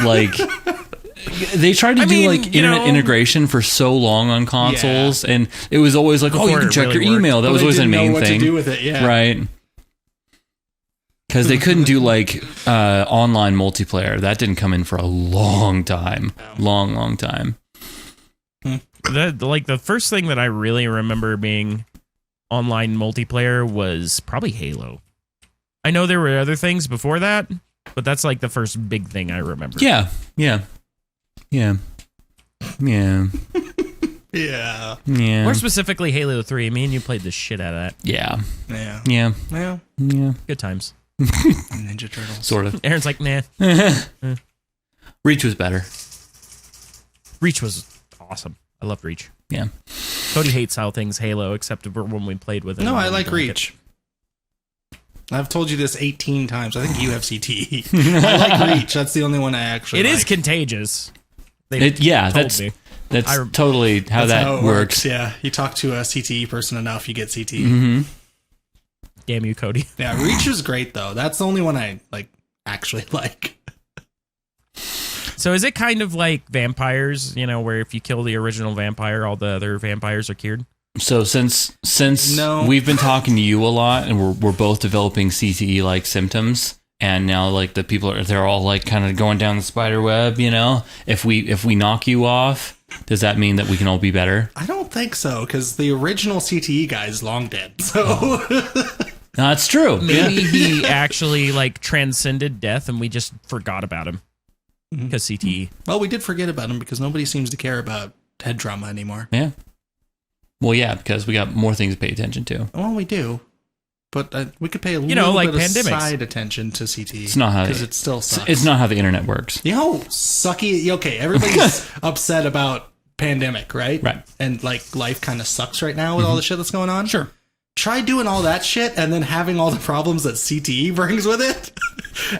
[SPEAKER 1] they tried to do internet integration for so long on consoles, and it was always like, oh, you
[SPEAKER 3] Before
[SPEAKER 1] can
[SPEAKER 3] it
[SPEAKER 1] check
[SPEAKER 3] really
[SPEAKER 1] your email.
[SPEAKER 3] worked.
[SPEAKER 1] That
[SPEAKER 2] But
[SPEAKER 1] was
[SPEAKER 2] they
[SPEAKER 1] always the
[SPEAKER 2] didn't know
[SPEAKER 1] main
[SPEAKER 2] what
[SPEAKER 1] thing,
[SPEAKER 2] to do with it, yeah.
[SPEAKER 1] right? Because they couldn't do online multiplayer. That didn't come in for a long time, long time.
[SPEAKER 3] The first thing that I really remember being online multiplayer was probably Halo. I know there were other things before that, but that's the first big thing I remember.
[SPEAKER 1] Yeah, yeah. Yeah. Yeah.
[SPEAKER 2] Yeah.
[SPEAKER 1] Yeah.
[SPEAKER 3] More specifically, Halo 3. Me and you played the shit out of that.
[SPEAKER 1] Yeah.
[SPEAKER 2] Yeah.
[SPEAKER 1] Yeah.
[SPEAKER 2] Yeah.
[SPEAKER 1] Yeah.
[SPEAKER 3] Good times.
[SPEAKER 2] Ninja Turtles.
[SPEAKER 1] Sort of.
[SPEAKER 3] Aaron's like, nah.
[SPEAKER 1] Reach was better.
[SPEAKER 3] Reach was awesome. I loved Reach.
[SPEAKER 1] Yeah.
[SPEAKER 3] Cody hates how things Halo, except when we played with it.
[SPEAKER 2] No, I
[SPEAKER 3] We
[SPEAKER 2] like
[SPEAKER 3] drank
[SPEAKER 2] Reach. I've told you this 18 times. I think you have CTE. I like Reach. That's the only one I actually
[SPEAKER 3] It
[SPEAKER 2] like.
[SPEAKER 3] is contagious. They
[SPEAKER 1] Yeah,
[SPEAKER 3] told
[SPEAKER 1] that's
[SPEAKER 3] me.
[SPEAKER 1] totally how
[SPEAKER 2] That's
[SPEAKER 1] that
[SPEAKER 2] how it
[SPEAKER 1] works.
[SPEAKER 2] Yeah, you talk to a CTE person enough, you get CTE.
[SPEAKER 1] Mm-hmm.
[SPEAKER 3] Damn you, Cody.
[SPEAKER 2] Yeah, Reach is great though. That's the only one I actually like.
[SPEAKER 3] So is it kind of like vampires, where if you kill the original vampire, all the other vampires are cured?
[SPEAKER 1] So since
[SPEAKER 2] No.
[SPEAKER 1] we've been talking to you a lot, and we're both developing CTE like symptoms, and now like the people they're all like kind of going down the spider web. If we knock you off, does that mean that we can all be better?
[SPEAKER 2] I don't think so, because the original CTE guy is long dead. So
[SPEAKER 1] No, that's true.
[SPEAKER 3] Maybe he actually transcended death and we just forgot about him. Because CTE.
[SPEAKER 2] well, we did forget about him because nobody seems to care about head trauma anymore.
[SPEAKER 1] Yeah. Well, yeah, because we got more things to pay attention to.
[SPEAKER 2] Well, we do. But we could pay a little
[SPEAKER 3] like
[SPEAKER 2] bit
[SPEAKER 3] pandemics.
[SPEAKER 2] of side attention to CTE.
[SPEAKER 1] It's not how
[SPEAKER 2] because it still sucks.
[SPEAKER 1] It's not how the internet works.
[SPEAKER 2] Sucky. Okay, everybody's upset about pandemic, right?
[SPEAKER 1] Right.
[SPEAKER 2] And life kind of sucks right now with all the shit that's going on.
[SPEAKER 1] Sure.
[SPEAKER 2] Try doing all that shit and then having all the problems that CTE brings with it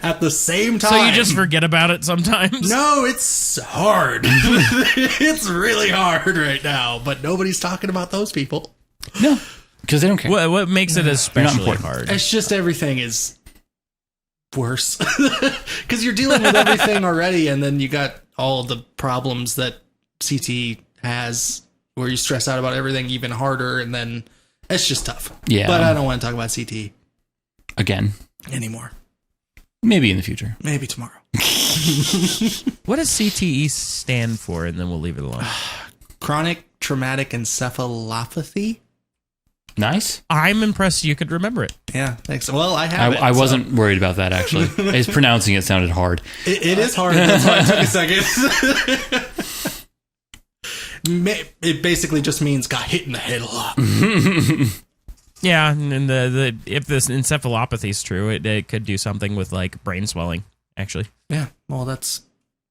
[SPEAKER 2] at the same time.
[SPEAKER 3] So you just forget about it sometimes?
[SPEAKER 2] No, it's hard. It's really hard right now, but nobody's talking about those people.
[SPEAKER 1] No, because they don't care.
[SPEAKER 3] What makes it especially
[SPEAKER 1] important.
[SPEAKER 3] hard?
[SPEAKER 2] It's just everything is worse. Because you're dealing with everything already, and then you got all the problems that CTE has, where you stress out about everything even harder, and then it's just tough.
[SPEAKER 1] Yeah.
[SPEAKER 2] But I don't want to talk about CTE
[SPEAKER 1] Again,
[SPEAKER 2] anymore.
[SPEAKER 1] maybe in the future.
[SPEAKER 2] Maybe tomorrow.
[SPEAKER 3] What does CTE stand for? And then we'll leave it alone.
[SPEAKER 2] Chronic traumatic encephalopathy.
[SPEAKER 1] Nice.
[SPEAKER 3] I'm impressed you could remember it.
[SPEAKER 2] Yeah, thanks. Well, I have it.
[SPEAKER 1] I
[SPEAKER 2] so-
[SPEAKER 1] wasn't worried about that, actually. His pronouncing it sounded hard.
[SPEAKER 2] It is hard. That's why it took a second. It basically just means got hit in the head a lot.
[SPEAKER 3] Yeah, and the if this encephalopathy is true, it could do something with brain swelling, actually.
[SPEAKER 2] Yeah, well, that's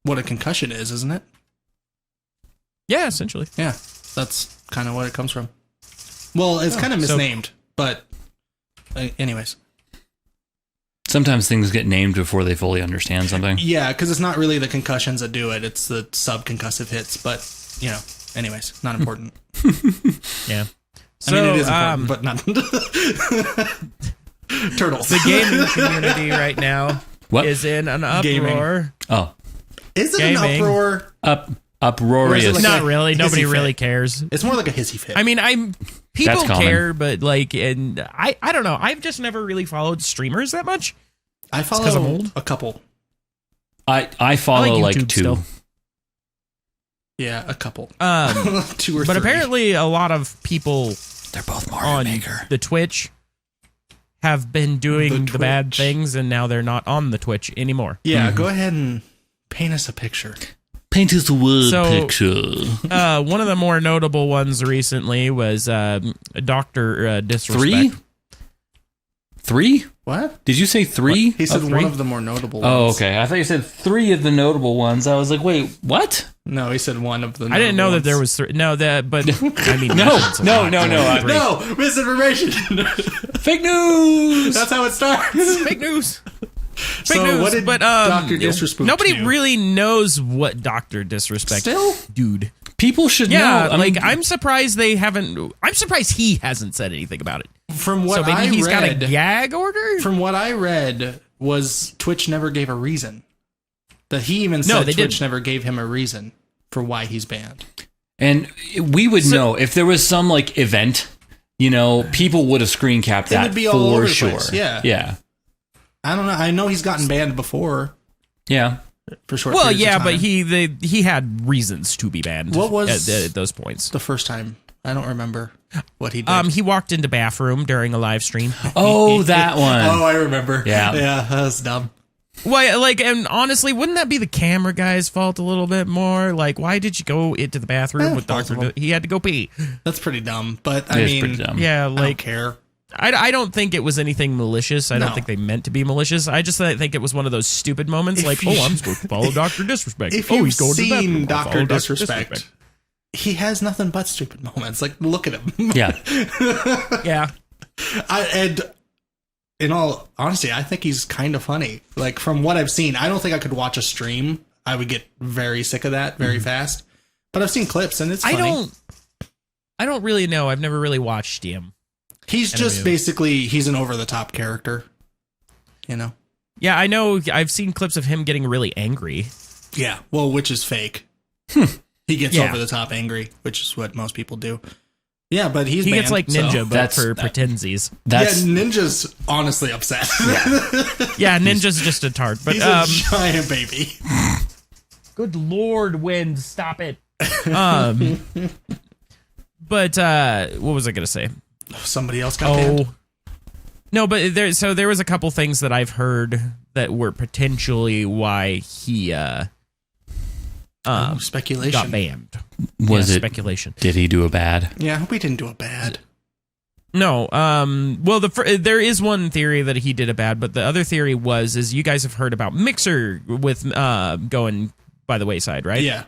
[SPEAKER 2] what a concussion is, isn't it?
[SPEAKER 3] Yeah, essentially.
[SPEAKER 2] Yeah, that's kind of what it comes from. Well, it's kind of misnamed, but anyways.
[SPEAKER 1] Sometimes things get named before they fully understand something.
[SPEAKER 2] Yeah, because it's not really the concussions that do it. It's the subconcussive hits, but, anyways, not important.
[SPEAKER 3] Yeah.
[SPEAKER 2] I mean, it is important, but not... Turtles.
[SPEAKER 3] The gaming community right now
[SPEAKER 1] What?
[SPEAKER 3] is in an uproar.
[SPEAKER 1] Oh,
[SPEAKER 2] Is it
[SPEAKER 3] Gaming.
[SPEAKER 2] an uproar?
[SPEAKER 1] uproarious.
[SPEAKER 2] Or is it
[SPEAKER 3] Not really.
[SPEAKER 2] hissy
[SPEAKER 3] Nobody
[SPEAKER 2] fit?
[SPEAKER 3] really cares.
[SPEAKER 2] It's more like a hissy fit.
[SPEAKER 3] I mean, people
[SPEAKER 1] That's common.
[SPEAKER 3] care, but and I don't know. I've just never really followed streamers that much.
[SPEAKER 2] I
[SPEAKER 3] 'cause I'm
[SPEAKER 2] follow
[SPEAKER 3] old.
[SPEAKER 2] a couple.
[SPEAKER 1] I follow
[SPEAKER 3] I like
[SPEAKER 1] like
[SPEAKER 3] YouTube
[SPEAKER 1] two.
[SPEAKER 3] still.
[SPEAKER 2] Yeah, a couple. 2 or 3.
[SPEAKER 3] But apparently, a lot of people
[SPEAKER 1] They're both Mario
[SPEAKER 3] on
[SPEAKER 1] Maker.
[SPEAKER 3] the Twitch have been doing
[SPEAKER 2] The
[SPEAKER 3] the bad
[SPEAKER 2] Twitch.
[SPEAKER 3] things, and now they're not on the Twitch anymore.
[SPEAKER 2] Yeah, go ahead and paint us a picture.
[SPEAKER 1] Paint us a word
[SPEAKER 3] So-
[SPEAKER 1] picture.
[SPEAKER 3] One of the more notable ones recently was Dr. Disrespect.
[SPEAKER 1] Three?
[SPEAKER 2] What?
[SPEAKER 1] Did you say three?
[SPEAKER 2] He said
[SPEAKER 3] three?
[SPEAKER 2] one of the more notable
[SPEAKER 1] Oh,
[SPEAKER 2] ones.
[SPEAKER 1] okay. I thought you said three of the notable ones. I was like, wait, what?
[SPEAKER 2] No, he said one of the
[SPEAKER 3] I didn't know
[SPEAKER 2] notable
[SPEAKER 3] that there
[SPEAKER 2] ones.
[SPEAKER 3] was three. No, but I mean,
[SPEAKER 1] No,
[SPEAKER 3] it's a
[SPEAKER 1] no,
[SPEAKER 3] lot
[SPEAKER 1] no,
[SPEAKER 3] more
[SPEAKER 1] no,
[SPEAKER 3] than three.
[SPEAKER 2] No, misinformation.
[SPEAKER 1] Fake news!
[SPEAKER 2] That's how it starts.
[SPEAKER 3] Fake news. Fake
[SPEAKER 2] So
[SPEAKER 3] news.
[SPEAKER 2] what did
[SPEAKER 3] but
[SPEAKER 2] Dr. Disrespect
[SPEAKER 3] nobody
[SPEAKER 2] do?
[SPEAKER 3] really knows what Dr. Disrespect
[SPEAKER 2] Still?
[SPEAKER 3] dude.
[SPEAKER 1] People should
[SPEAKER 3] Yeah,
[SPEAKER 1] know. I mean,
[SPEAKER 3] I'm surprised they haven't. I'm surprised he hasn't said anything about it.
[SPEAKER 2] From what
[SPEAKER 3] So maybe
[SPEAKER 2] I
[SPEAKER 3] he's got a
[SPEAKER 2] read,
[SPEAKER 3] gag order.
[SPEAKER 2] from what I read, was Twitch never gave a reason. That he even
[SPEAKER 3] No,
[SPEAKER 2] said
[SPEAKER 3] they
[SPEAKER 2] Twitch
[SPEAKER 3] didn't.
[SPEAKER 2] never gave him a reason for why he's banned.
[SPEAKER 1] and we would know if there was some like event, people would have screen capped that
[SPEAKER 2] would be all over
[SPEAKER 1] for
[SPEAKER 2] the
[SPEAKER 1] sure.
[SPEAKER 2] place, yeah.
[SPEAKER 1] Yeah.
[SPEAKER 2] I don't know. I know he's gotten banned before
[SPEAKER 1] Yeah.
[SPEAKER 2] for short
[SPEAKER 3] Well,
[SPEAKER 2] periods of
[SPEAKER 3] yeah,
[SPEAKER 2] time.
[SPEAKER 3] but he had reasons to be banned.
[SPEAKER 2] What was-
[SPEAKER 3] at those points?
[SPEAKER 2] the first time, I don't remember what he did.
[SPEAKER 3] He walked into bathroom during a live stream.
[SPEAKER 1] Oh, that one.
[SPEAKER 2] Oh, I remember.
[SPEAKER 1] Yeah.
[SPEAKER 2] Yeah, that was dumb.
[SPEAKER 3] Well, like, and honestly, wouldn't that be the camera guy's fault a little bit more? Like, why did you go into the bathroom with Doctor? He had to go pee.
[SPEAKER 2] That's pretty dumb. But I
[SPEAKER 1] It is
[SPEAKER 2] mean,
[SPEAKER 1] pretty dumb.
[SPEAKER 3] Yeah,
[SPEAKER 2] I don't
[SPEAKER 3] like,
[SPEAKER 2] care.
[SPEAKER 3] I don't think it was anything malicious. I don't
[SPEAKER 2] No.
[SPEAKER 3] think they meant to be malicious. I just think it was one of those stupid moments,
[SPEAKER 2] If
[SPEAKER 3] like,
[SPEAKER 2] you-
[SPEAKER 3] oh, I'm supposed to follow Doctor Disrespect.
[SPEAKER 2] If
[SPEAKER 3] Oh,
[SPEAKER 2] you've
[SPEAKER 3] he's going to the bathroom.
[SPEAKER 2] seen
[SPEAKER 3] I'll
[SPEAKER 2] Doctor
[SPEAKER 3] follow Dr.
[SPEAKER 2] Disrespect, he has nothing but stupid moments. Like, look at him.
[SPEAKER 1] Yeah.
[SPEAKER 3] Yeah.
[SPEAKER 2] And in all honesty, I think he's kind of funny. Like, from what I've seen, I don't think I could watch a stream. I would get very sick of that very fast. But I've seen clips, and it's funny.
[SPEAKER 3] I don't really know. I've never really watched him.
[SPEAKER 2] He's just basically, he's an over-the-top character. You know?
[SPEAKER 3] Yeah, I know. I've seen clips of him getting really angry.
[SPEAKER 2] Yeah. Well, which is fake. He gets
[SPEAKER 3] Yeah.
[SPEAKER 2] over-the-top angry, which is what most people do. Yeah, but he's
[SPEAKER 3] He
[SPEAKER 2] banned,
[SPEAKER 3] gets like Ninja,
[SPEAKER 2] so.
[SPEAKER 3] but for pretensies.
[SPEAKER 1] That's
[SPEAKER 2] Yeah, Ninja's honestly upset.
[SPEAKER 3] Yeah, Ninja's just a tart. But
[SPEAKER 2] He's a giant baby.
[SPEAKER 3] good Lord, Wind, stop it. But what was I gonna say?
[SPEAKER 2] Somebody else got banned.
[SPEAKER 3] No, but there was a couple things that I've heard that were potentially why he
[SPEAKER 2] Speculation.
[SPEAKER 3] got banned.
[SPEAKER 1] was
[SPEAKER 3] Yeah,
[SPEAKER 1] it.
[SPEAKER 3] speculation?
[SPEAKER 1] Did he do a bad?
[SPEAKER 2] Yeah, I hope he didn't do a bad.
[SPEAKER 3] No. Well, there is one theory that he did a bad, but the other theory is you guys have heard about Mixer with going by the wayside, right?
[SPEAKER 2] Yeah.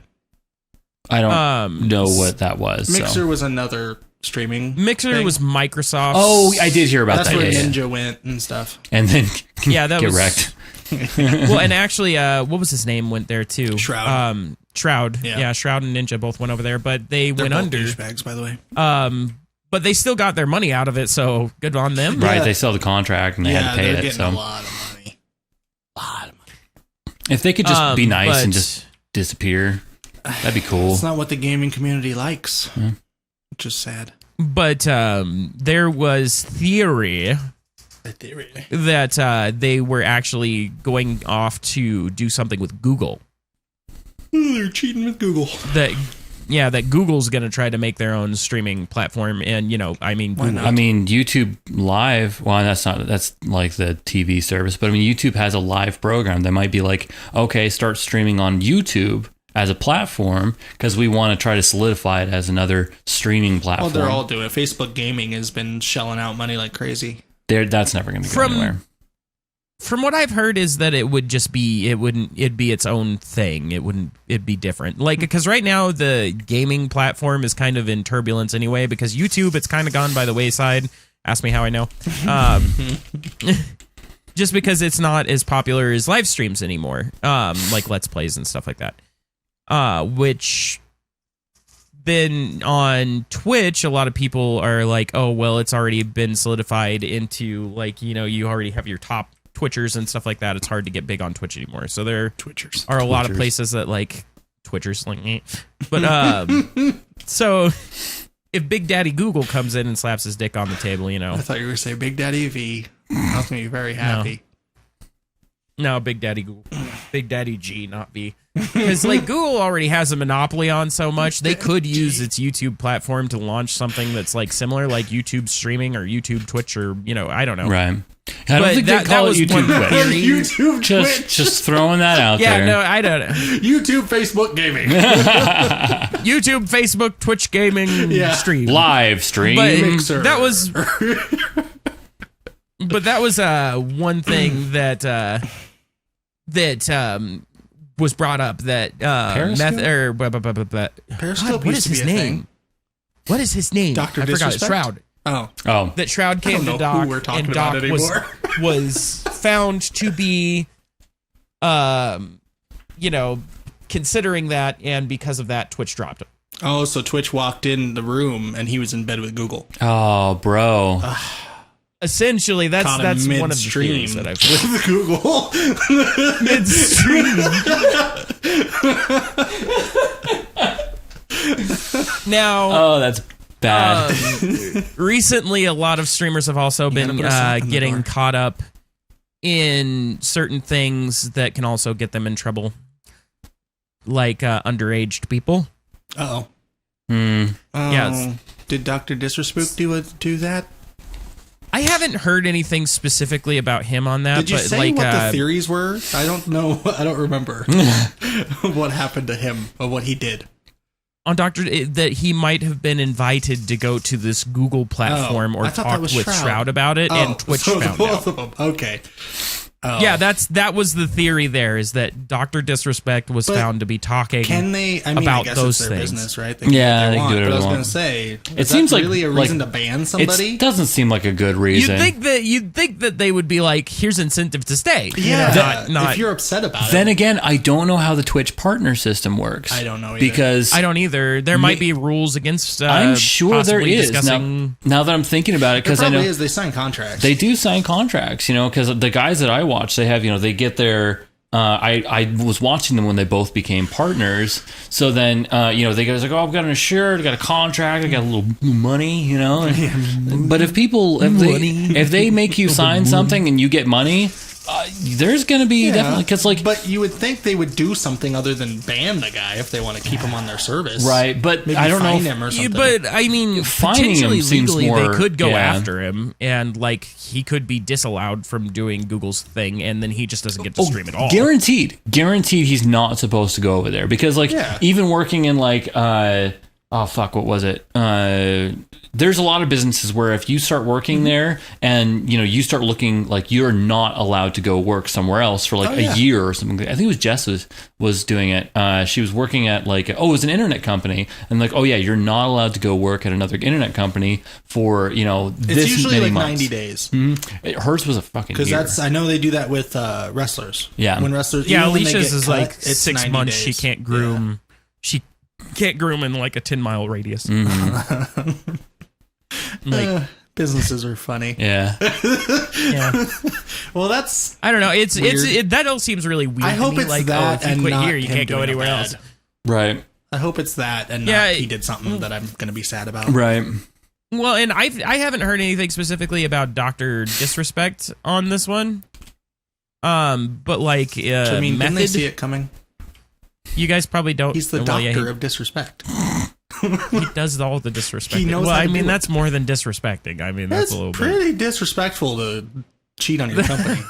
[SPEAKER 1] I don't know what that was.
[SPEAKER 2] Mixer
[SPEAKER 1] so.
[SPEAKER 2] was another streaming
[SPEAKER 3] Mixer
[SPEAKER 2] thing.
[SPEAKER 3] was Microsoft.
[SPEAKER 1] Oh, I did hear about
[SPEAKER 2] That's
[SPEAKER 1] that.
[SPEAKER 2] where
[SPEAKER 1] yeah,
[SPEAKER 2] Ninja went and stuff.
[SPEAKER 1] And then
[SPEAKER 3] Yeah, that
[SPEAKER 1] get
[SPEAKER 3] was-
[SPEAKER 1] wrecked.
[SPEAKER 3] Well, and actually, what was his name went there too?
[SPEAKER 2] Shroud.
[SPEAKER 3] Shroud.
[SPEAKER 2] Yeah.
[SPEAKER 3] Yeah, Shroud and Ninja both went over there, but they
[SPEAKER 2] They're
[SPEAKER 3] went
[SPEAKER 2] both
[SPEAKER 3] under.
[SPEAKER 2] douchebags, by the way.
[SPEAKER 3] But they still got their money out of it, so good on them.
[SPEAKER 1] Right,
[SPEAKER 2] Yeah.
[SPEAKER 1] they sell the contract and they had to pay
[SPEAKER 2] they're
[SPEAKER 1] it.
[SPEAKER 2] getting
[SPEAKER 1] So
[SPEAKER 2] a lot of money.
[SPEAKER 1] if they could just be nice and
[SPEAKER 3] but-
[SPEAKER 1] just disappear, that'd be cool.
[SPEAKER 2] It's not what the gaming community likes, which is sad.
[SPEAKER 3] But there was theory that they were actually going off to do something with Google.
[SPEAKER 2] Ooh, they're cheating with Google.
[SPEAKER 3] That Google's going to try to make their own streaming platform, and Google.
[SPEAKER 1] I mean, YouTube Live. Well, that's like the TV service, but I mean, YouTube has a live program that might be like, okay, start streaming on YouTube as a platform because we want to try to solidify it as another streaming platform.
[SPEAKER 2] Well, they're all doing it. Facebook Gaming has been shelling out money like crazy.
[SPEAKER 1] That's never going to go anywhere.
[SPEAKER 3] From what I've heard is that it would just be it'd be its own thing. It'd be different. Like, because right now the gaming platform is kind of in turbulence anyway, because YouTube, it's kind of gone by the wayside. Ask me how I know. Just because it's not as popular as live streams anymore. Like Let's Plays and stuff like that. Which then on Twitch, a lot of people are like, oh, well, it's already been solidified into like, you already have your top Twitchers and stuff like that. It's hard to get big on Twitch anymore. So there
[SPEAKER 2] Twitchers
[SPEAKER 3] are a lot of places that like Twitchers like me. But so if Big Daddy Google comes in and slaps his dick on the table,
[SPEAKER 2] I thought you were going to say Big Daddy V. I was going to be very happy.
[SPEAKER 3] No, Big Daddy Google. Big Daddy G, not B. Because like Google already has a monopoly on so much, they could use its YouTube platform to launch something that's like similar, like YouTube streaming or YouTube Twitch, or I don't know.
[SPEAKER 1] Right. I don't think they call it YouTube Twitch.
[SPEAKER 2] YouTube
[SPEAKER 1] Just throwing that out there.
[SPEAKER 3] Yeah, no, I don't know.
[SPEAKER 2] YouTube, Facebook Gaming.
[SPEAKER 3] YouTube, Facebook, Twitch gaming stream.
[SPEAKER 1] Live stream.
[SPEAKER 3] But
[SPEAKER 2] Mixer.
[SPEAKER 3] that was But that was one thing that was brought up that
[SPEAKER 1] Periscope?
[SPEAKER 2] Periscope
[SPEAKER 3] what
[SPEAKER 2] used
[SPEAKER 3] is
[SPEAKER 2] to be
[SPEAKER 3] his
[SPEAKER 2] a
[SPEAKER 3] name?
[SPEAKER 2] thing.
[SPEAKER 3] What is his name?
[SPEAKER 2] Dr.
[SPEAKER 3] I forgot.
[SPEAKER 2] Disrespect?
[SPEAKER 3] Shroud.
[SPEAKER 2] Oh.
[SPEAKER 3] That Shroud came
[SPEAKER 2] know
[SPEAKER 3] to Doc,
[SPEAKER 2] who we're talking
[SPEAKER 3] and
[SPEAKER 2] about
[SPEAKER 3] Doc
[SPEAKER 2] anymore.
[SPEAKER 3] was found to be, considering that, and because of that, Twitch dropped him.
[SPEAKER 2] Oh, so Twitch walked in the room and he was in bed with Google.
[SPEAKER 1] Oh, bro.
[SPEAKER 3] Essentially, that's
[SPEAKER 2] Caught him
[SPEAKER 3] one of the
[SPEAKER 2] midstream
[SPEAKER 3] theories that I've
[SPEAKER 2] with Google.
[SPEAKER 3] midstream. Now,
[SPEAKER 1] Oh, that's bad.
[SPEAKER 3] recently, a lot of streamers have also been
[SPEAKER 2] gotta put a sign on the
[SPEAKER 3] getting
[SPEAKER 2] door.
[SPEAKER 3] caught up in certain things that can also get them in trouble, like underage people.
[SPEAKER 2] Uh-oh.
[SPEAKER 1] Hmm.
[SPEAKER 3] Yeah,
[SPEAKER 2] Did Dr. Disrespect do that?
[SPEAKER 3] I haven't heard anything specifically about him on that.
[SPEAKER 2] Did you
[SPEAKER 3] but
[SPEAKER 2] say
[SPEAKER 3] like,
[SPEAKER 2] what the theories were? I don't know. I don't remember what happened to him or what he did.
[SPEAKER 3] On that he might have been invited to go to this Google platform or talk with Shroud about it, and Twitch found
[SPEAKER 2] both
[SPEAKER 3] out.
[SPEAKER 2] of them. Okay. Oh.
[SPEAKER 3] Yeah, that was the theory there, is that Dr. Disrespect was found to be talking about
[SPEAKER 2] I guess
[SPEAKER 3] those
[SPEAKER 2] it's their
[SPEAKER 3] things.
[SPEAKER 2] business, right?
[SPEAKER 1] They can do whatever
[SPEAKER 2] But I was
[SPEAKER 1] they
[SPEAKER 2] going to
[SPEAKER 1] want.
[SPEAKER 2] say,
[SPEAKER 1] It seems like
[SPEAKER 2] really a reason to ban somebody?
[SPEAKER 1] It doesn't seem like a good reason.
[SPEAKER 3] You'd think that they would be like, here's incentive to stay.
[SPEAKER 2] Yeah.
[SPEAKER 3] Not
[SPEAKER 2] if you're upset about it.
[SPEAKER 1] Then again, I don't know how the Twitch partner system works.
[SPEAKER 2] I don't know either.
[SPEAKER 1] Because
[SPEAKER 3] I don't either. There might be rules against.
[SPEAKER 1] I'm sure there
[SPEAKER 3] possibly
[SPEAKER 1] is.
[SPEAKER 3] discussing-
[SPEAKER 1] Now that I'm thinking about it,
[SPEAKER 2] There
[SPEAKER 1] because I know
[SPEAKER 2] probably is. They sign contracts.
[SPEAKER 1] they do sign contracts, because the guys that I watch, they have, they get their. I was watching them when they both became partners. So then, they guys like, oh, I've got an shirt, I got a contract, I got a little money, But if they make you sign something and you get money, there's going to be definitely, because
[SPEAKER 2] but you would think they would do something other than ban the guy if they want to keep him on their service,
[SPEAKER 1] right? But
[SPEAKER 2] maybe
[SPEAKER 1] I don't know.
[SPEAKER 2] fine him or something.
[SPEAKER 3] But I mean,
[SPEAKER 1] Finding him
[SPEAKER 3] potentially
[SPEAKER 1] seems
[SPEAKER 3] legally,
[SPEAKER 1] more-
[SPEAKER 3] they could go
[SPEAKER 1] yeah.
[SPEAKER 3] after him, and he could be disallowed from doing Google's thing, and then he just doesn't get to stream at all.
[SPEAKER 1] Guaranteed he's not supposed to go over there, because even working in what was it? There's a lot of businesses where if you start working there and you start looking like you're not allowed to go work somewhere else for a year or something. I think it was Jess was doing it. She was working at it was an internet company, and you're not allowed to go work at another internet company for
[SPEAKER 2] it's
[SPEAKER 1] this
[SPEAKER 2] usually
[SPEAKER 1] many months.
[SPEAKER 2] 90 days.
[SPEAKER 1] Mm-hmm. Hers was a fucking year.
[SPEAKER 2] Because I know they do that with wrestlers.
[SPEAKER 1] Yeah.
[SPEAKER 2] When wrestlers,
[SPEAKER 3] Yeah,
[SPEAKER 2] even when they
[SPEAKER 3] Alicia's
[SPEAKER 2] get
[SPEAKER 3] is
[SPEAKER 2] cut, it's
[SPEAKER 3] 6
[SPEAKER 2] 90
[SPEAKER 3] months.
[SPEAKER 2] days.
[SPEAKER 3] She can't groom. She can't groom in a 10-mile radius.
[SPEAKER 2] Businesses are funny.
[SPEAKER 1] Yeah.
[SPEAKER 3] Yeah.
[SPEAKER 2] Well, that's.
[SPEAKER 3] I don't know.
[SPEAKER 2] Weird.
[SPEAKER 3] That all seems really weird.
[SPEAKER 2] I hope
[SPEAKER 3] to me.
[SPEAKER 2] it's that
[SPEAKER 3] if you
[SPEAKER 2] and
[SPEAKER 3] quit
[SPEAKER 2] not
[SPEAKER 3] here, you
[SPEAKER 2] him
[SPEAKER 3] can't go
[SPEAKER 2] doing
[SPEAKER 3] anywhere
[SPEAKER 2] it
[SPEAKER 3] else.
[SPEAKER 2] bad.
[SPEAKER 1] Right.
[SPEAKER 2] I hope it's that and
[SPEAKER 3] Yeah,
[SPEAKER 2] not he did something that I'm going to be sad about.
[SPEAKER 1] Right.
[SPEAKER 3] Well, and I haven't heard anything specifically about Dr. Disrespect on this one. But
[SPEAKER 2] So, didn't they
[SPEAKER 3] Method,
[SPEAKER 2] see it coming?
[SPEAKER 3] you guys probably don't.
[SPEAKER 2] He's the doctor of disrespect.
[SPEAKER 3] he does all the disrespecting.
[SPEAKER 2] He knows
[SPEAKER 3] well,
[SPEAKER 2] how to
[SPEAKER 3] I mean,
[SPEAKER 2] do it.
[SPEAKER 3] that's more than disrespecting. I mean, that's
[SPEAKER 2] It's
[SPEAKER 3] a little bit.
[SPEAKER 2] pretty disrespectful to cheat on your company.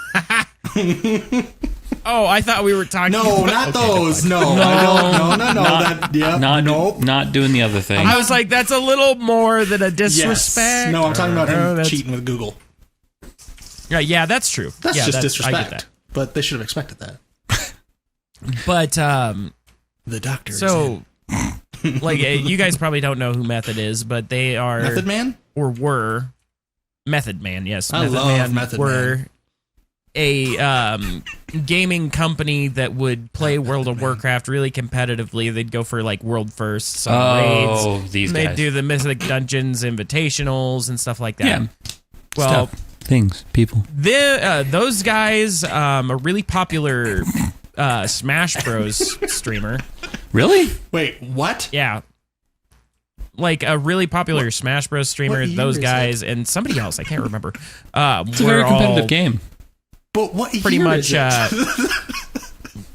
[SPEAKER 3] Oh, I thought we were talking.
[SPEAKER 2] No,
[SPEAKER 3] about,
[SPEAKER 2] not
[SPEAKER 3] okay,
[SPEAKER 2] those.
[SPEAKER 3] never
[SPEAKER 2] No,
[SPEAKER 3] mind.
[SPEAKER 2] no.
[SPEAKER 1] Not
[SPEAKER 2] nope.
[SPEAKER 1] not doing the other thing.
[SPEAKER 3] I was like, that's a little more than a disrespect.
[SPEAKER 2] Yes. No, I'm talking about him
[SPEAKER 3] that's-
[SPEAKER 2] cheating with Google.
[SPEAKER 3] Yeah, that's true.
[SPEAKER 2] That's
[SPEAKER 3] yeah,
[SPEAKER 2] just
[SPEAKER 3] I
[SPEAKER 2] disrespect.
[SPEAKER 3] get that.
[SPEAKER 2] But they should have expected that.
[SPEAKER 3] But
[SPEAKER 2] The doctor.
[SPEAKER 3] so you guys probably don't know who Method is, but they are
[SPEAKER 2] Method Man.
[SPEAKER 3] or were Method Man. Yes,
[SPEAKER 2] I love Method
[SPEAKER 3] were
[SPEAKER 2] Man.
[SPEAKER 3] a gaming company that would play World of Warcraft really competitively. They'd go for world firsts on raids.
[SPEAKER 1] These
[SPEAKER 3] They'd
[SPEAKER 1] guys.
[SPEAKER 3] do the Mythic Dungeons invitationals and stuff like that.
[SPEAKER 1] Yeah.
[SPEAKER 3] Well,
[SPEAKER 1] Stuff. Things. People.
[SPEAKER 3] those guys, a really popular Smash Bros. Streamer.
[SPEAKER 1] Really?
[SPEAKER 2] Wait, what?
[SPEAKER 3] Yeah. A really popular Smash Bros. Streamer,
[SPEAKER 2] what year
[SPEAKER 3] those
[SPEAKER 2] is
[SPEAKER 3] guys, and somebody else, I can't remember.
[SPEAKER 1] It's a very competitive game.
[SPEAKER 2] But what
[SPEAKER 3] Pretty
[SPEAKER 2] year
[SPEAKER 3] much.
[SPEAKER 2] is it?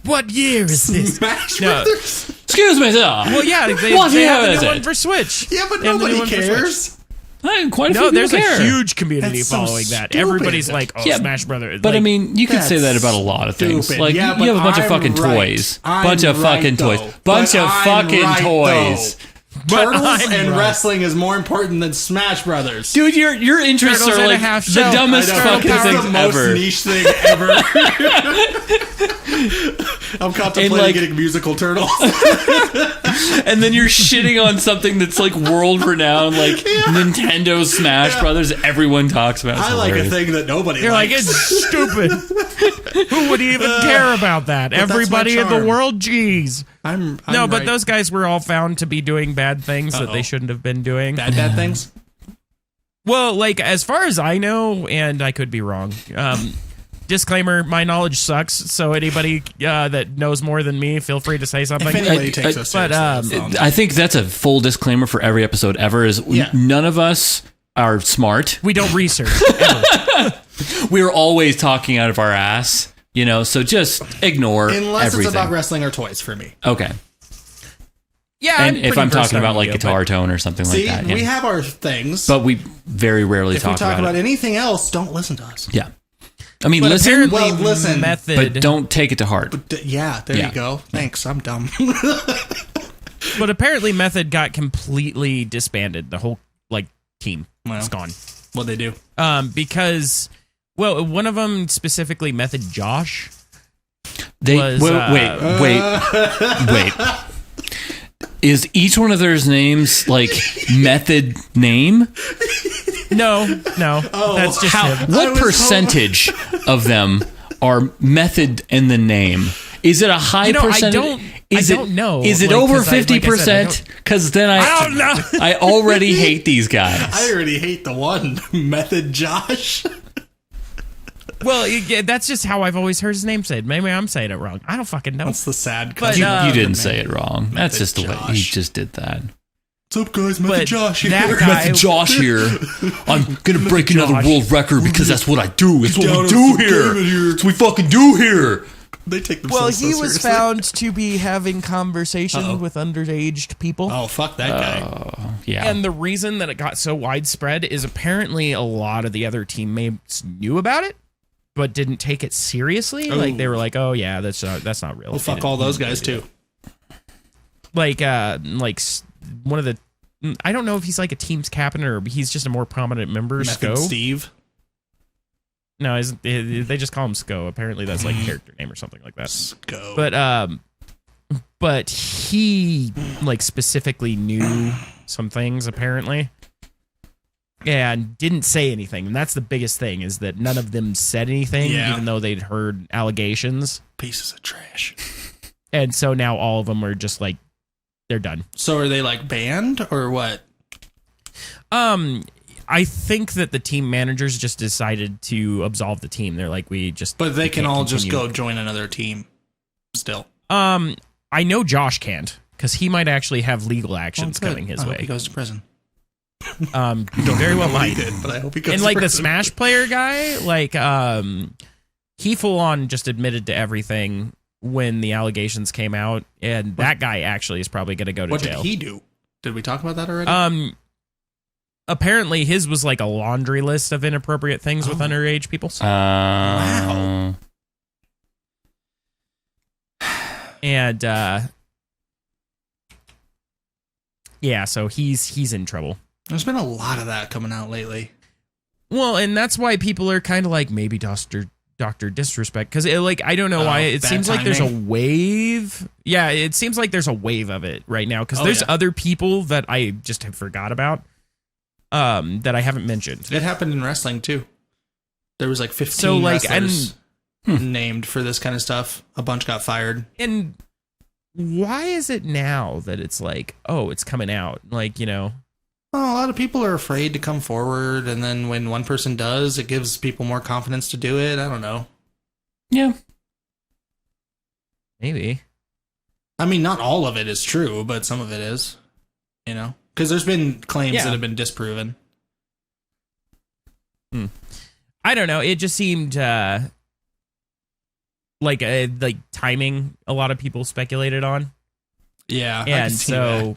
[SPEAKER 3] What year is this?
[SPEAKER 2] Smash
[SPEAKER 3] No.
[SPEAKER 2] Brothers?
[SPEAKER 1] Excuse me, sir.
[SPEAKER 3] Well, yeah, they
[SPEAKER 1] What
[SPEAKER 3] have
[SPEAKER 1] year
[SPEAKER 3] the
[SPEAKER 1] is
[SPEAKER 3] new
[SPEAKER 1] it?
[SPEAKER 3] one for Switch.
[SPEAKER 2] Yeah, but
[SPEAKER 3] They have the new
[SPEAKER 2] nobody
[SPEAKER 3] one for Switch.
[SPEAKER 2] cares.
[SPEAKER 1] Quite a few
[SPEAKER 3] No,
[SPEAKER 1] people
[SPEAKER 3] there's
[SPEAKER 1] care.
[SPEAKER 3] a huge community
[SPEAKER 2] That's so
[SPEAKER 3] following that.
[SPEAKER 2] stupid.
[SPEAKER 3] Everybody's like, oh,
[SPEAKER 1] Yeah,
[SPEAKER 3] Smash Brothers.
[SPEAKER 1] But I mean, you could say that
[SPEAKER 2] That's
[SPEAKER 1] about a lot of things.
[SPEAKER 2] stupid. Yeah,
[SPEAKER 1] You have a bunch of
[SPEAKER 2] but
[SPEAKER 1] fucking
[SPEAKER 2] I'm right.
[SPEAKER 1] toys.
[SPEAKER 2] I'm
[SPEAKER 1] Bunch of
[SPEAKER 2] right,
[SPEAKER 1] fucking
[SPEAKER 2] though.
[SPEAKER 1] toys. Bunch
[SPEAKER 2] But
[SPEAKER 1] of
[SPEAKER 2] I'm
[SPEAKER 1] fucking
[SPEAKER 2] right,
[SPEAKER 1] toys.
[SPEAKER 3] But
[SPEAKER 2] Turtles
[SPEAKER 3] I'm
[SPEAKER 2] and
[SPEAKER 3] right.
[SPEAKER 2] wrestling is more important than Smash Brothers.
[SPEAKER 1] Dude, your interests
[SPEAKER 3] Turtles
[SPEAKER 1] are
[SPEAKER 3] and a
[SPEAKER 1] like
[SPEAKER 3] half
[SPEAKER 1] the
[SPEAKER 3] shell.
[SPEAKER 1] dumbest
[SPEAKER 2] I know.
[SPEAKER 1] fucking
[SPEAKER 2] That's
[SPEAKER 1] things
[SPEAKER 2] the most
[SPEAKER 1] ever.
[SPEAKER 2] niche thing ever. I'm contemplating getting musical turtles.
[SPEAKER 1] And then you're shitting on something that's world renowned, Nintendo Smash Brothers. Everyone talks about. It's
[SPEAKER 2] I like a
[SPEAKER 1] hilarious.
[SPEAKER 2] thing that nobody
[SPEAKER 3] You're like,
[SPEAKER 2] likes.
[SPEAKER 3] it's stupid. Who would even care about that?
[SPEAKER 2] that's my
[SPEAKER 3] Everybody in the
[SPEAKER 2] charm.
[SPEAKER 3] world, jeez.
[SPEAKER 2] I'm
[SPEAKER 3] No, but
[SPEAKER 2] right.
[SPEAKER 3] those guys were all found to be doing bad things that they shouldn't have been doing.
[SPEAKER 2] bad things.
[SPEAKER 3] Well, as far as I know, and I could be wrong. Disclaimer: my knowledge sucks. So anybody that knows more than me, feel free to say something.
[SPEAKER 2] If anybody takes us
[SPEAKER 3] but,
[SPEAKER 2] seriously, that's all.
[SPEAKER 1] I think that's a full disclaimer for every episode ever. Is
[SPEAKER 2] Yeah.
[SPEAKER 1] none of us are smart.
[SPEAKER 3] We don't research. Ever.
[SPEAKER 1] We're always talking out of our ass. So just ignore
[SPEAKER 2] unless
[SPEAKER 1] everything.
[SPEAKER 2] it's about wrestling or toys for me.
[SPEAKER 1] Okay.
[SPEAKER 3] Yeah,
[SPEAKER 1] And
[SPEAKER 3] I'm
[SPEAKER 1] if
[SPEAKER 3] pretty
[SPEAKER 1] I'm
[SPEAKER 3] versed
[SPEAKER 1] talking
[SPEAKER 3] on
[SPEAKER 1] about like
[SPEAKER 3] Yu-Gi-Oh,
[SPEAKER 1] guitar tone or something
[SPEAKER 2] See,
[SPEAKER 1] like that.
[SPEAKER 2] we
[SPEAKER 1] yeah.
[SPEAKER 2] have our things.
[SPEAKER 1] But we very rarely
[SPEAKER 2] if we
[SPEAKER 1] talk
[SPEAKER 2] talk about
[SPEAKER 1] it.
[SPEAKER 2] anything else, don't listen to us.
[SPEAKER 1] Yeah. I mean,
[SPEAKER 3] But
[SPEAKER 1] listen,
[SPEAKER 3] apparently,
[SPEAKER 2] well, listen,
[SPEAKER 3] Method.
[SPEAKER 1] but don't take it to heart.
[SPEAKER 2] Yeah, there
[SPEAKER 1] Yeah.
[SPEAKER 2] you go. Thanks, I'm dumb.
[SPEAKER 3] But apparently, Method got completely disbanded. The whole like team
[SPEAKER 2] Well.
[SPEAKER 3] is gone.
[SPEAKER 2] What they do?
[SPEAKER 3] Because, well, one of them specifically, Method Josh.
[SPEAKER 1] They
[SPEAKER 3] was,
[SPEAKER 1] wait. Is each one of their names like method name?
[SPEAKER 3] No, that's just him.
[SPEAKER 1] What percentage of them are method in the name? Is it a high percentage?
[SPEAKER 3] I don't know.
[SPEAKER 1] Is it
[SPEAKER 3] Like,
[SPEAKER 1] over
[SPEAKER 3] 'cause I- like I said,
[SPEAKER 1] 50%? Because then
[SPEAKER 3] I don't know.
[SPEAKER 1] I already hate these guys.
[SPEAKER 2] I already hate the one Method Josh.
[SPEAKER 3] Well, yeah, that's just how I've always heard his name said. Maybe I'm saying it wrong. I don't fucking know.
[SPEAKER 2] That's the sad.
[SPEAKER 3] But,
[SPEAKER 2] cousin.
[SPEAKER 1] You didn't say it wrong. That's
[SPEAKER 2] Method
[SPEAKER 1] just the way he
[SPEAKER 2] Josh.
[SPEAKER 1] just did that.
[SPEAKER 2] What's up, guys? Method
[SPEAKER 3] But
[SPEAKER 2] Josh here.
[SPEAKER 3] that guy-
[SPEAKER 1] Method Josh here. I'm gonna break another
[SPEAKER 3] Josh.
[SPEAKER 1] world record because that's what I do. It's what
[SPEAKER 2] down
[SPEAKER 1] we
[SPEAKER 2] on
[SPEAKER 1] do
[SPEAKER 2] some
[SPEAKER 1] here.
[SPEAKER 2] gaming here.
[SPEAKER 1] It's what we fucking do here.
[SPEAKER 2] They take
[SPEAKER 4] Well,
[SPEAKER 2] themselves
[SPEAKER 4] he
[SPEAKER 2] so
[SPEAKER 4] was
[SPEAKER 2] seriously.
[SPEAKER 4] found to be having conversation
[SPEAKER 2] Uh-oh.
[SPEAKER 4] with underage people.
[SPEAKER 2] Oh, fuck that guy.
[SPEAKER 1] Yeah.
[SPEAKER 3] And the reason that it got so widespread is apparently a lot of the other teammates knew about it, but didn't take it seriously.
[SPEAKER 2] Oh.
[SPEAKER 3] Like they were like, "Oh yeah, that's not real."
[SPEAKER 2] Well, fuck all those guys too.
[SPEAKER 3] Like one of the, I don't know if he's like a team's captain or he's just a more prominent member.
[SPEAKER 2] Method
[SPEAKER 3] Sco.
[SPEAKER 2] Steve.
[SPEAKER 3] No, they just call him Sco. Apparently, that's like a character name or something like that.
[SPEAKER 2] Go.
[SPEAKER 3] But he like specifically knew some things apparently, and didn't say anything. And that's the biggest thing, is that none of them said anything,
[SPEAKER 2] Yeah.
[SPEAKER 3] even though they'd heard allegations.
[SPEAKER 2] Pieces of trash.
[SPEAKER 3] And so now all of them are just like, they're done.
[SPEAKER 2] So are they like banned or what?
[SPEAKER 3] I think that the team managers just decided to absolve the team. They're like,
[SPEAKER 2] But they can
[SPEAKER 3] can't
[SPEAKER 2] all just
[SPEAKER 3] continue.
[SPEAKER 2] go join another team. Still.
[SPEAKER 3] I know Josh can't, because he might actually have legal actions
[SPEAKER 2] Well, good.
[SPEAKER 3] coming his
[SPEAKER 2] I hope
[SPEAKER 3] way.
[SPEAKER 2] he goes to prison.
[SPEAKER 3] Very well might.
[SPEAKER 2] He did, but I hope he goes
[SPEAKER 3] And
[SPEAKER 2] to
[SPEAKER 3] like the
[SPEAKER 2] prison.
[SPEAKER 3] Smash player guy, like he full on just admitted to everything when the allegations came out, and that guy actually is probably going to go to
[SPEAKER 2] What
[SPEAKER 3] jail.
[SPEAKER 2] did he do? Did we talk about that already?
[SPEAKER 3] Apparently his was like a laundry list of inappropriate things with underage people.
[SPEAKER 2] Wow.
[SPEAKER 3] And yeah, so he's in trouble.
[SPEAKER 2] There's been a lot of that coming out lately.
[SPEAKER 3] Well, and that's why people are kind of like, maybe Dr. Disrespect, because like I don't know why it
[SPEAKER 2] bad
[SPEAKER 3] seems like there's a
[SPEAKER 2] timing.
[SPEAKER 3] wave. Yeah, it seems like there's a wave of it right now, because
[SPEAKER 2] Oh,
[SPEAKER 3] there's
[SPEAKER 2] yeah.
[SPEAKER 3] other people that I just have forgot about that I haven't mentioned.
[SPEAKER 2] It happened in wrestling too. There was like 15
[SPEAKER 3] So, like,
[SPEAKER 2] wrestlers named for this kind of stuff. A bunch got fired.
[SPEAKER 3] And why is it now that it's like, oh, it's coming out? Like, you know,
[SPEAKER 2] Well, a lot of people are afraid to come forward, and then when one person does, it gives people more confidence to do it. I don't know.
[SPEAKER 1] Yeah.
[SPEAKER 3] maybe.
[SPEAKER 2] I mean, not all of it is true, but some of it is. You know? Because there's been claims that have been disproven.
[SPEAKER 3] I don't know. It just seemed like timing. A lot of people speculated on,
[SPEAKER 2] Yeah. I can
[SPEAKER 3] and
[SPEAKER 2] see
[SPEAKER 3] so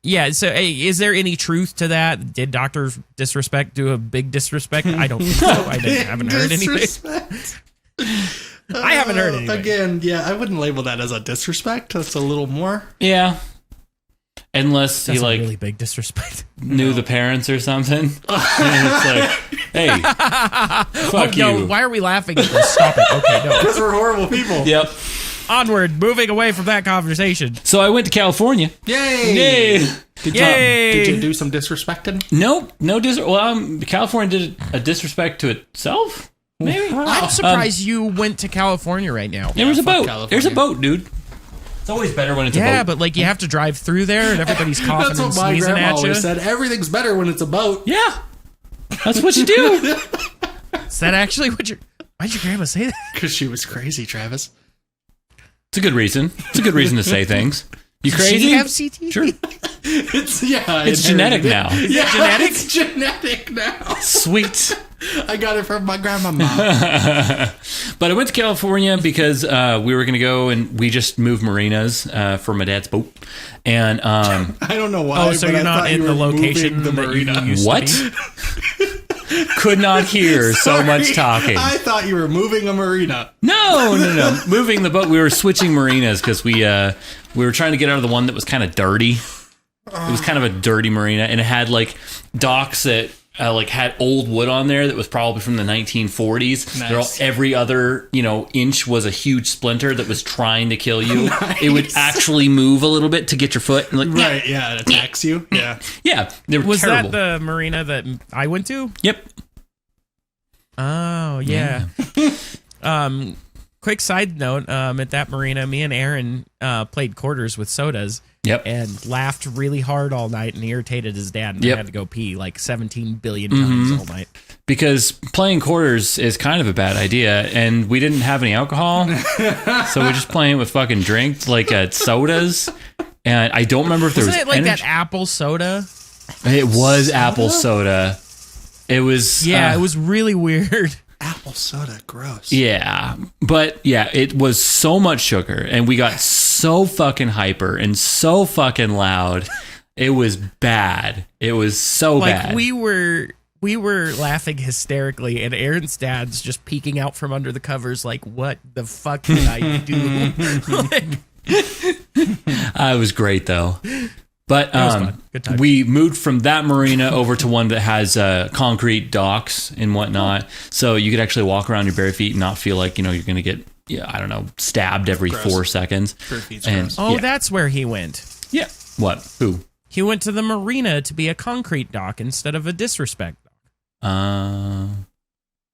[SPEAKER 3] yeah. So, hey, is there any truth to that? Did Dr. Disrespect do a big disrespect? I don't think so. I haven't heard anything.
[SPEAKER 2] Disrespect.
[SPEAKER 3] I haven't heard anything.
[SPEAKER 2] Again, yeah, I wouldn't label that as a disrespect. That's a little more.
[SPEAKER 1] Yeah. Unless
[SPEAKER 3] That's
[SPEAKER 1] he
[SPEAKER 3] a
[SPEAKER 1] like
[SPEAKER 3] really big disrespect.
[SPEAKER 1] knew the parents or something. And it's like, hey, fuck
[SPEAKER 3] No,
[SPEAKER 1] you.
[SPEAKER 3] why are we laughing at this? Stop it. Okay, no.
[SPEAKER 2] Because we're horrible people.
[SPEAKER 1] Yep.
[SPEAKER 3] Onward, moving away from that conversation.
[SPEAKER 1] So I went to California.
[SPEAKER 2] Yay!
[SPEAKER 1] Yay.
[SPEAKER 2] Good
[SPEAKER 3] Yay!
[SPEAKER 2] job. Did you do some disrespecting?
[SPEAKER 1] Nope. No California did a disrespect to itself. Maybe.
[SPEAKER 3] I'm surprised you went to California right now.
[SPEAKER 1] There was a
[SPEAKER 2] fuck
[SPEAKER 1] boat.
[SPEAKER 2] California.
[SPEAKER 1] There's a boat, dude. It's always better when it's a
[SPEAKER 3] Yeah,
[SPEAKER 1] boat.
[SPEAKER 3] but like you have to drive through there and everybody's coughing
[SPEAKER 2] That's
[SPEAKER 3] and
[SPEAKER 2] what my
[SPEAKER 3] sneezing
[SPEAKER 2] grandma
[SPEAKER 3] at you.
[SPEAKER 2] always said. Everything's better when it's a boat.
[SPEAKER 1] Yeah. That's what you do.
[SPEAKER 3] Is that actually what why'd your grandma say that?
[SPEAKER 2] Because she was crazy, Travis.
[SPEAKER 1] It's a good reason. It's a good reason to say things. You
[SPEAKER 3] Does
[SPEAKER 1] crazy?
[SPEAKER 3] she have CT?
[SPEAKER 1] Sure.
[SPEAKER 2] It's
[SPEAKER 1] It's genetic now.
[SPEAKER 2] Yeah,
[SPEAKER 3] genetic?
[SPEAKER 2] It's genetic now.
[SPEAKER 1] Sweet.
[SPEAKER 2] I got it from my grandmama.
[SPEAKER 1] But I went to California because we were going to go and we just moved marinas for my dad's boat. And
[SPEAKER 2] I don't know why.
[SPEAKER 3] Oh, so
[SPEAKER 2] but
[SPEAKER 3] you're
[SPEAKER 2] I
[SPEAKER 3] not
[SPEAKER 2] thought
[SPEAKER 3] in
[SPEAKER 2] you
[SPEAKER 3] the
[SPEAKER 2] were
[SPEAKER 3] location
[SPEAKER 2] moving the
[SPEAKER 3] that
[SPEAKER 2] marina.
[SPEAKER 3] you used
[SPEAKER 1] what?
[SPEAKER 3] to be?
[SPEAKER 1] Could not hear so much
[SPEAKER 2] Sorry.
[SPEAKER 1] talking.
[SPEAKER 2] I thought you were moving a marina.
[SPEAKER 1] No. Moving the boat. We were switching marinas because we were trying to get out of the one that was kind of dirty. It was kind of a dirty marina, and it had like docks that like had old wood on there that was probably from the 1940s.
[SPEAKER 2] Nice.
[SPEAKER 1] Every other inch was a huge splinter that was trying to kill you. It would actually move a little bit to get your foot. And like,
[SPEAKER 2] Right, yeah, it attacks you. Yeah.
[SPEAKER 1] Yeah, they were
[SPEAKER 3] Was
[SPEAKER 1] terrible.
[SPEAKER 3] that the marina that I went to?
[SPEAKER 1] Yep.
[SPEAKER 3] Oh, yeah. Quick side note, at that marina, me and Aaron played quarters with sodas.
[SPEAKER 1] Yep.
[SPEAKER 3] And laughed really hard all night and irritated his dad. And
[SPEAKER 1] Yep.
[SPEAKER 3] I had to go pee like 17 billion times all night.
[SPEAKER 1] Because playing quarters is kind of a bad idea, and we didn't have any alcohol, so we're just playing with fucking drinks, like sodas. And I don't remember if there
[SPEAKER 3] Wasn't
[SPEAKER 1] was
[SPEAKER 3] it like
[SPEAKER 1] energy.
[SPEAKER 3] that apple soda?
[SPEAKER 1] It was apple soda. It was.
[SPEAKER 3] Yeah, it was really weird.
[SPEAKER 2] Apple soda, gross.
[SPEAKER 1] Yeah, but yeah, it was so much sugar, and we got so fucking hyper and so fucking loud. It was bad. It was so
[SPEAKER 3] Like
[SPEAKER 1] bad.
[SPEAKER 3] we were laughing hysterically, and Aaron's dad's just peeking out from under the covers, like, "What the fuck did I do?"
[SPEAKER 1] It was great though. But
[SPEAKER 3] was fun. Good time.
[SPEAKER 1] we moved from that marina over to one that has concrete docks and whatnot, so you could actually walk around your bare feet and not feel like you're going to get stabbed every
[SPEAKER 2] Gross.
[SPEAKER 1] 4 seconds.
[SPEAKER 2] Bare feet's
[SPEAKER 1] And
[SPEAKER 2] gross.
[SPEAKER 3] Oh,
[SPEAKER 1] yeah.
[SPEAKER 3] that's where he went.
[SPEAKER 1] Yeah. What? Who?
[SPEAKER 3] He went to the marina to be a concrete dock instead of a disrespect dock.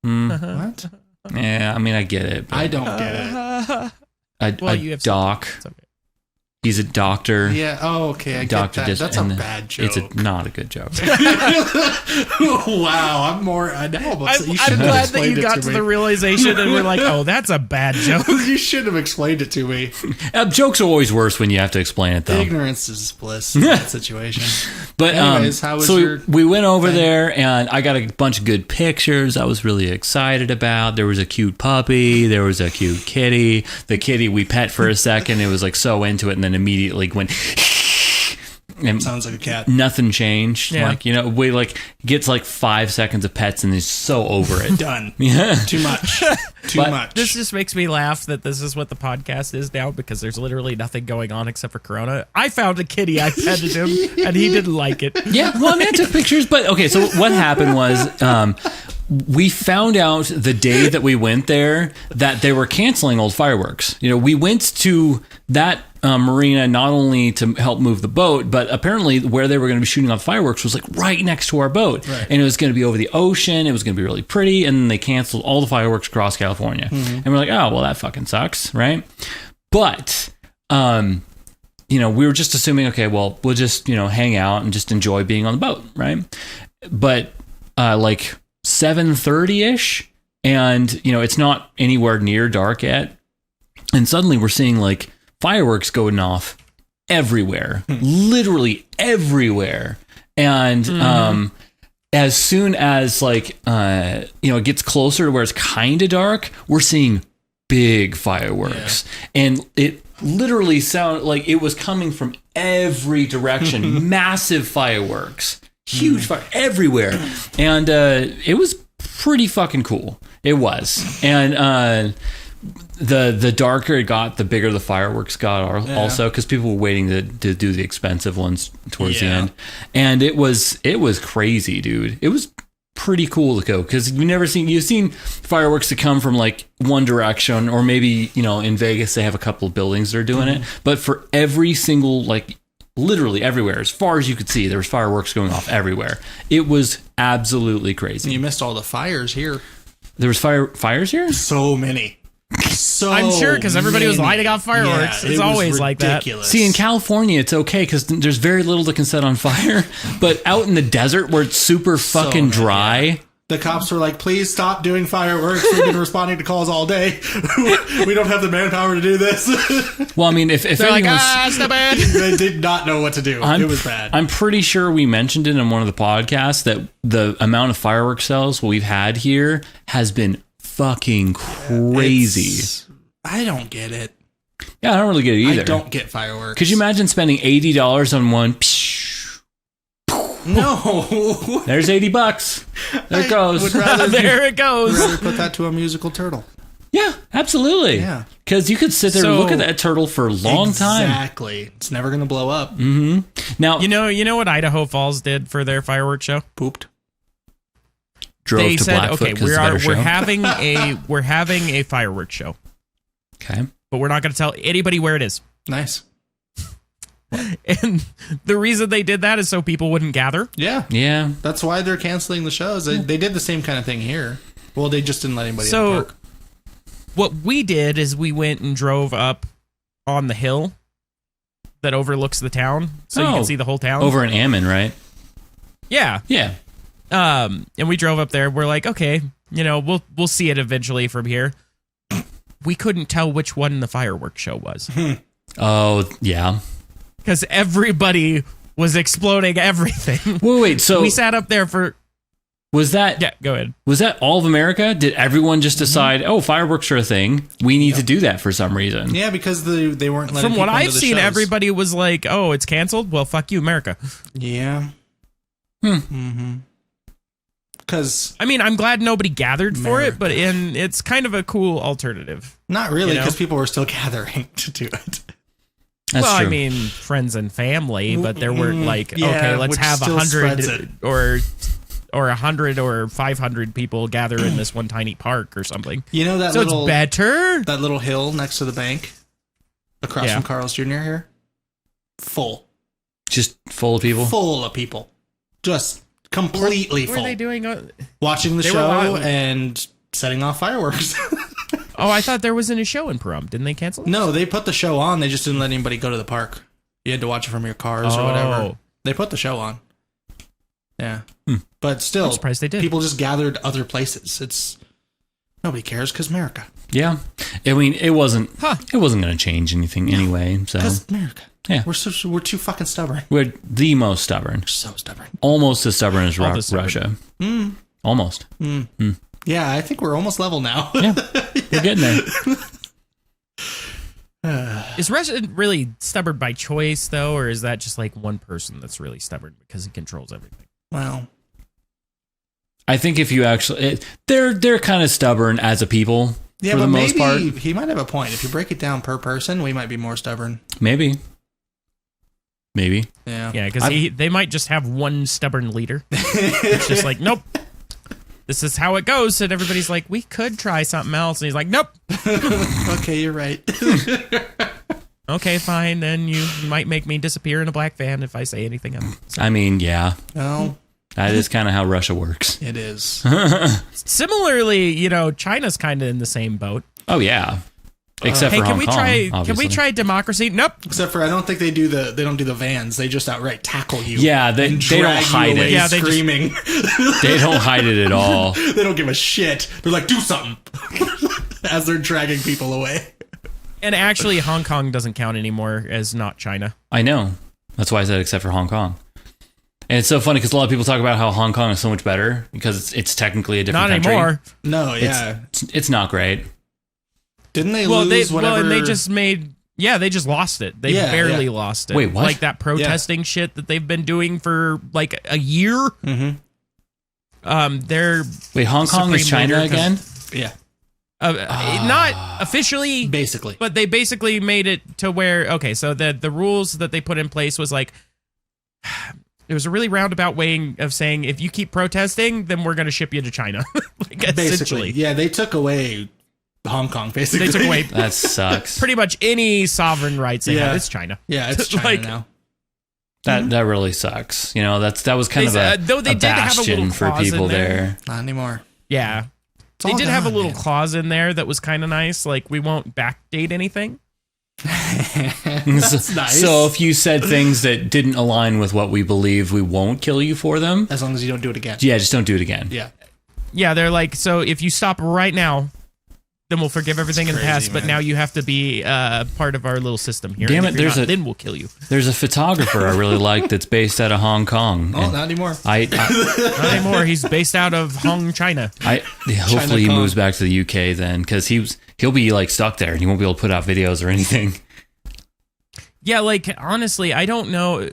[SPEAKER 2] What?
[SPEAKER 1] Yeah, I mean, I get it. But
[SPEAKER 2] I don't get it.
[SPEAKER 3] Well, you have
[SPEAKER 1] doc.
[SPEAKER 3] It's okay.
[SPEAKER 1] He's a doctor.
[SPEAKER 2] Yeah. Oh, okay. I
[SPEAKER 1] Doctor
[SPEAKER 2] get that. That's a
[SPEAKER 1] and
[SPEAKER 2] bad joke.
[SPEAKER 1] It's not a good joke.
[SPEAKER 2] Wow. I'm more. I know.
[SPEAKER 3] I'm
[SPEAKER 2] You should have
[SPEAKER 3] glad that
[SPEAKER 2] explained
[SPEAKER 3] you
[SPEAKER 2] it
[SPEAKER 3] got to
[SPEAKER 2] me.
[SPEAKER 3] the realization and we're like, oh, that's a bad joke.
[SPEAKER 2] You should have explained it to me.
[SPEAKER 1] Jokes are always worse when you have to explain it, though.
[SPEAKER 2] Ignorance is bliss in that situation.
[SPEAKER 1] But
[SPEAKER 2] Anyways, how was
[SPEAKER 1] so
[SPEAKER 2] your
[SPEAKER 1] we went over
[SPEAKER 2] thing?
[SPEAKER 1] there, and I got a bunch of good pictures. I was really excited about. There was a cute puppy. There was a cute kitty. The kitty we pet for a second. It was like so into it, and then immediately went. And
[SPEAKER 2] Sounds like a cat.
[SPEAKER 1] nothing changed.
[SPEAKER 3] Yeah.
[SPEAKER 1] Like we gets like 5 seconds of pets, and he's so over it.
[SPEAKER 2] Done.
[SPEAKER 1] Yeah.
[SPEAKER 2] Too much. Too
[SPEAKER 1] But
[SPEAKER 2] much.
[SPEAKER 3] This just makes me laugh that this is what the podcast is now because there's literally nothing going on except for Corona. I found a kitty, I petted him, and he didn't like it.
[SPEAKER 1] Yeah, well, I mean, I took pictures, but okay. So what happened was, we found out the day that we went there that they were canceling old fireworks. We went to that marina not only to help move the boat, but apparently where they were going to be shooting off fireworks was like right next to our boat,
[SPEAKER 2] Right.
[SPEAKER 1] and it was going to be over the ocean. It was going to be really pretty, and then they canceled all the fireworks across California. And we're like, oh well, that fucking sucks, right? But we were just assuming, okay, well, we'll just hang out and just enjoy being on the boat, right? But like 7:30ish, and it's not anywhere near dark yet, and suddenly we're seeing like fireworks going off everywhere, literally everywhere. And as soon as it gets closer to where it's kind of dark, we're seeing big fireworks, and it literally sounded like it was coming from every direction. Massive fireworks, huge fire everywhere, and it was pretty fucking cool. It was, and the darker it got, the bigger the fireworks got. Also, because people were waiting to do the expensive ones towards the end, and it was crazy, dude. It was pretty cool to go because you've seen fireworks that come from like one direction, or maybe in Vegas they have a couple of buildings that are doing it, but for every single literally everywhere, as far as you could see, there was fireworks going off everywhere. It was absolutely crazy.
[SPEAKER 2] You missed all the fires here.
[SPEAKER 1] There was fires here.
[SPEAKER 2] So many. So
[SPEAKER 3] I'm sure because everybody was
[SPEAKER 2] many.
[SPEAKER 3] lighting off fireworks.
[SPEAKER 2] Yeah,
[SPEAKER 3] It's
[SPEAKER 2] it was
[SPEAKER 3] always like that.
[SPEAKER 2] ridiculous.
[SPEAKER 1] See, in California, it's okay because there's very little that can set on fire. But out in the desert where it's super fucking
[SPEAKER 2] many,
[SPEAKER 1] dry,
[SPEAKER 2] The cops were like, please stop doing fireworks. We've been responding to calls all day. We don't have the manpower to do this.
[SPEAKER 1] Well, I mean, if
[SPEAKER 3] They're like,
[SPEAKER 1] anyone's...
[SPEAKER 3] stop it.
[SPEAKER 2] They did not know what to do. It was bad.
[SPEAKER 1] I'm pretty sure we mentioned it in one of the podcasts that the amount of fireworks sales we've had here has been fucking crazy.
[SPEAKER 2] I don't get it.
[SPEAKER 1] Yeah, I don't really get it either.
[SPEAKER 2] I don't get fireworks.
[SPEAKER 1] Could you imagine spending $80 on one?
[SPEAKER 2] No.
[SPEAKER 1] There's $80. There it goes.
[SPEAKER 2] Would rather,
[SPEAKER 3] There it goes.
[SPEAKER 2] rather put that to a musical turtle.
[SPEAKER 1] Yeah, absolutely.
[SPEAKER 2] Yeah.
[SPEAKER 1] Because you could sit there and look at that turtle for a long time.
[SPEAKER 2] Exactly. It's never going to blow up.
[SPEAKER 1] Now,
[SPEAKER 3] You know what Idaho Falls did for their fireworks show?
[SPEAKER 2] Pooped.
[SPEAKER 1] drove
[SPEAKER 3] They
[SPEAKER 1] to
[SPEAKER 3] said,
[SPEAKER 1] Blackfoot
[SPEAKER 3] okay,
[SPEAKER 1] 'cause it's a better show.
[SPEAKER 3] we're having a fireworks show,
[SPEAKER 1] Okay.
[SPEAKER 3] but we're not going to tell anybody where it is.
[SPEAKER 2] Nice.
[SPEAKER 3] And the reason they did that is so people wouldn't gather.
[SPEAKER 2] Yeah.
[SPEAKER 1] Yeah.
[SPEAKER 2] That's why they're canceling the shows. They did the same kind of thing here. Well, they just didn't let anybody in
[SPEAKER 3] So
[SPEAKER 2] the park.
[SPEAKER 3] what we did is we went and drove up on the hill that overlooks the town, so you
[SPEAKER 1] Oh.
[SPEAKER 3] can see the whole town.
[SPEAKER 1] Over in Ammon, right?
[SPEAKER 3] Yeah.
[SPEAKER 1] Yeah.
[SPEAKER 3] And we drove up there. We're like, okay, we'll see it eventually from here. We couldn't tell which one the fireworks show was
[SPEAKER 1] Oh, yeah.
[SPEAKER 3] because everybody was exploding everything.
[SPEAKER 1] Wait. So
[SPEAKER 3] We sat up there for
[SPEAKER 1] was that
[SPEAKER 3] go ahead.
[SPEAKER 1] was that all of America? Did everyone just decide, oh, fireworks are a thing? We need to do that for some reason.
[SPEAKER 2] Yeah, because they weren't letting
[SPEAKER 3] From what
[SPEAKER 2] people into
[SPEAKER 3] I've
[SPEAKER 2] the
[SPEAKER 3] seen,
[SPEAKER 2] shows.
[SPEAKER 3] everybody was like, "Oh, it's canceled." Well, fuck you, America.
[SPEAKER 2] Yeah. Because
[SPEAKER 3] I mean, I'm glad nobody gathered for it,
[SPEAKER 2] America.
[SPEAKER 3] but it's kind of a cool alternative.
[SPEAKER 2] not really,
[SPEAKER 3] You know?
[SPEAKER 2] because people were still gathering to do it.
[SPEAKER 1] That's
[SPEAKER 3] well,
[SPEAKER 1] true.
[SPEAKER 3] I mean, friends and family, but there were like,
[SPEAKER 2] Yeah,
[SPEAKER 3] okay, let's
[SPEAKER 2] which
[SPEAKER 3] have
[SPEAKER 2] still spreads
[SPEAKER 3] 100
[SPEAKER 2] it.
[SPEAKER 3] or 100 or 500 people gather in this one tiny park or something.
[SPEAKER 2] You know that
[SPEAKER 3] So
[SPEAKER 2] little
[SPEAKER 3] it's better.
[SPEAKER 2] that little hill next to the bank across
[SPEAKER 3] Yeah.
[SPEAKER 2] from Carl's Jr. here? Full.
[SPEAKER 1] Just full of people.
[SPEAKER 2] Full of people. Just completely
[SPEAKER 3] What
[SPEAKER 2] full.
[SPEAKER 3] were they doing?
[SPEAKER 2] Watching the
[SPEAKER 3] They were
[SPEAKER 2] show
[SPEAKER 3] live.
[SPEAKER 2] and setting off fireworks.
[SPEAKER 3] Oh, I thought there wasn't a show in Pahrump. Didn't they cancel it?
[SPEAKER 2] No, they put the show on. They just didn't let anybody go to the park. You had to watch it from your cars or whatever.
[SPEAKER 3] Oh.
[SPEAKER 2] They put the show on. Yeah. But still,
[SPEAKER 3] I'm surprised they did.
[SPEAKER 2] people just gathered other places. Nobody cares because America.
[SPEAKER 1] Yeah. I mean, it wasn't going to change anything anyway. So
[SPEAKER 2] Because America.
[SPEAKER 1] Yeah.
[SPEAKER 2] We're too fucking stubborn.
[SPEAKER 1] we're the most stubborn.
[SPEAKER 2] So stubborn.
[SPEAKER 1] Almost as stubborn as
[SPEAKER 3] All the stubborn.
[SPEAKER 1] Russia. Almost.
[SPEAKER 2] Yeah, I think we're almost level now.
[SPEAKER 1] Yeah. We're getting there.
[SPEAKER 3] Is Russia really stubborn by choice, though, or is that just like one person that's really stubborn because he controls everything?
[SPEAKER 2] Well,
[SPEAKER 1] I think if you actually, they're kind of stubborn as a people
[SPEAKER 2] yeah,
[SPEAKER 1] for
[SPEAKER 2] but
[SPEAKER 1] the most part.
[SPEAKER 2] maybe he might have a point. If you break it down per person, we might be more stubborn.
[SPEAKER 1] Maybe.
[SPEAKER 2] Yeah.
[SPEAKER 3] Yeah, because they might just have one stubborn leader. It's just like, nope, this is how it goes. And everybody's like, we could try something else. And he's like, nope.
[SPEAKER 2] Okay, you're right.
[SPEAKER 3] Okay, fine. Then you might make me disappear in a black van if I say anything else.
[SPEAKER 1] I mean, yeah.
[SPEAKER 2] No,
[SPEAKER 1] That is kind of how Russia works.
[SPEAKER 2] it is.
[SPEAKER 3] Similarly, China's kind of in the same boat.
[SPEAKER 1] Oh, yeah. Except
[SPEAKER 3] Hey,
[SPEAKER 1] for
[SPEAKER 3] can
[SPEAKER 1] Hong
[SPEAKER 3] we
[SPEAKER 1] Kong,
[SPEAKER 3] try?
[SPEAKER 1] obviously.
[SPEAKER 3] Can we try democracy? Nope.
[SPEAKER 2] Except for I don't think they don't do the vans. They just outright tackle you.
[SPEAKER 1] Yeah, they
[SPEAKER 2] and
[SPEAKER 1] don't
[SPEAKER 2] drag you
[SPEAKER 1] hide
[SPEAKER 2] away
[SPEAKER 1] it.
[SPEAKER 3] Yeah, they just-
[SPEAKER 2] screaming.
[SPEAKER 1] They don't hide it at all.
[SPEAKER 2] They don't give a shit. They're like, do something. As they're dragging people away.
[SPEAKER 3] And actually, Hong Kong doesn't count anymore as not China.
[SPEAKER 1] I know. That's why I said except for Hong Kong. And it's so funny because a lot of people talk about how Hong Kong is so much better because it's technically a different
[SPEAKER 3] Not
[SPEAKER 1] country.
[SPEAKER 3] anymore.
[SPEAKER 2] No, yeah.
[SPEAKER 1] It's not great.
[SPEAKER 2] Didn't they
[SPEAKER 3] Well,
[SPEAKER 2] lose whatever?
[SPEAKER 3] and they just made. Yeah, they just lost it. They
[SPEAKER 2] Yeah,
[SPEAKER 3] barely
[SPEAKER 2] yeah.
[SPEAKER 3] lost it.
[SPEAKER 1] Wait, what?
[SPEAKER 3] Like that protesting shit that they've been doing for like a year.
[SPEAKER 2] Mm-hmm.
[SPEAKER 3] They're
[SPEAKER 1] Wait, Hong Kong is
[SPEAKER 3] Supreme
[SPEAKER 1] China
[SPEAKER 3] leader, 'cause-
[SPEAKER 1] again?
[SPEAKER 2] Yeah,
[SPEAKER 3] not officially,
[SPEAKER 2] basically.
[SPEAKER 3] but they basically made it to where so the rules that they put in place was like it was a really roundabout way of saying if you keep protesting, then we're going to ship you to China. Like,
[SPEAKER 2] Basically,
[SPEAKER 3] essentially,
[SPEAKER 2] yeah, they took away Hong Kong. Basically,
[SPEAKER 3] they took away
[SPEAKER 1] That sucks.
[SPEAKER 3] pretty much any sovereign rights they
[SPEAKER 2] Yeah.
[SPEAKER 3] have. It's China.
[SPEAKER 2] Yeah, it's China
[SPEAKER 3] Like-
[SPEAKER 2] now.
[SPEAKER 1] That really sucks. that was kind of
[SPEAKER 3] Though they
[SPEAKER 1] a
[SPEAKER 3] did have a
[SPEAKER 1] bastion
[SPEAKER 3] little
[SPEAKER 1] for
[SPEAKER 3] clause in
[SPEAKER 1] people
[SPEAKER 3] there.
[SPEAKER 1] there.
[SPEAKER 2] Not anymore.
[SPEAKER 3] Yeah.
[SPEAKER 2] It's
[SPEAKER 3] They
[SPEAKER 2] all
[SPEAKER 3] did have a
[SPEAKER 2] gone,
[SPEAKER 3] little
[SPEAKER 2] man.
[SPEAKER 3] clause in there that was kind of nice. Like, we won't backdate anything.
[SPEAKER 2] That's nice.
[SPEAKER 1] So if you said things that didn't align with what we believe, we won't kill you for them.
[SPEAKER 2] As long as you don't do it again.
[SPEAKER 1] Yeah, just don't do it again.
[SPEAKER 2] Yeah.
[SPEAKER 3] Yeah, they're like, so if you stop right now, then we'll forgive everything in the
[SPEAKER 2] crazy,
[SPEAKER 3] past. But
[SPEAKER 2] man.
[SPEAKER 3] now you have to be part of our little system here.
[SPEAKER 1] Damn
[SPEAKER 3] And
[SPEAKER 1] it,
[SPEAKER 3] if you're
[SPEAKER 1] there's
[SPEAKER 3] not,
[SPEAKER 1] a-
[SPEAKER 3] then we'll kill you.
[SPEAKER 1] There's a photographer I really like that's based out of Hong Kong.
[SPEAKER 2] Oh,
[SPEAKER 1] and
[SPEAKER 2] not anymore.
[SPEAKER 3] Not anymore. He's based out of Hong, China.
[SPEAKER 1] hopefully he
[SPEAKER 2] Chinacom.
[SPEAKER 1] moves back to the UK then, because he'll be like stuck there and he won't be able to put out videos or anything.
[SPEAKER 3] Yeah, like honestly, I don't know.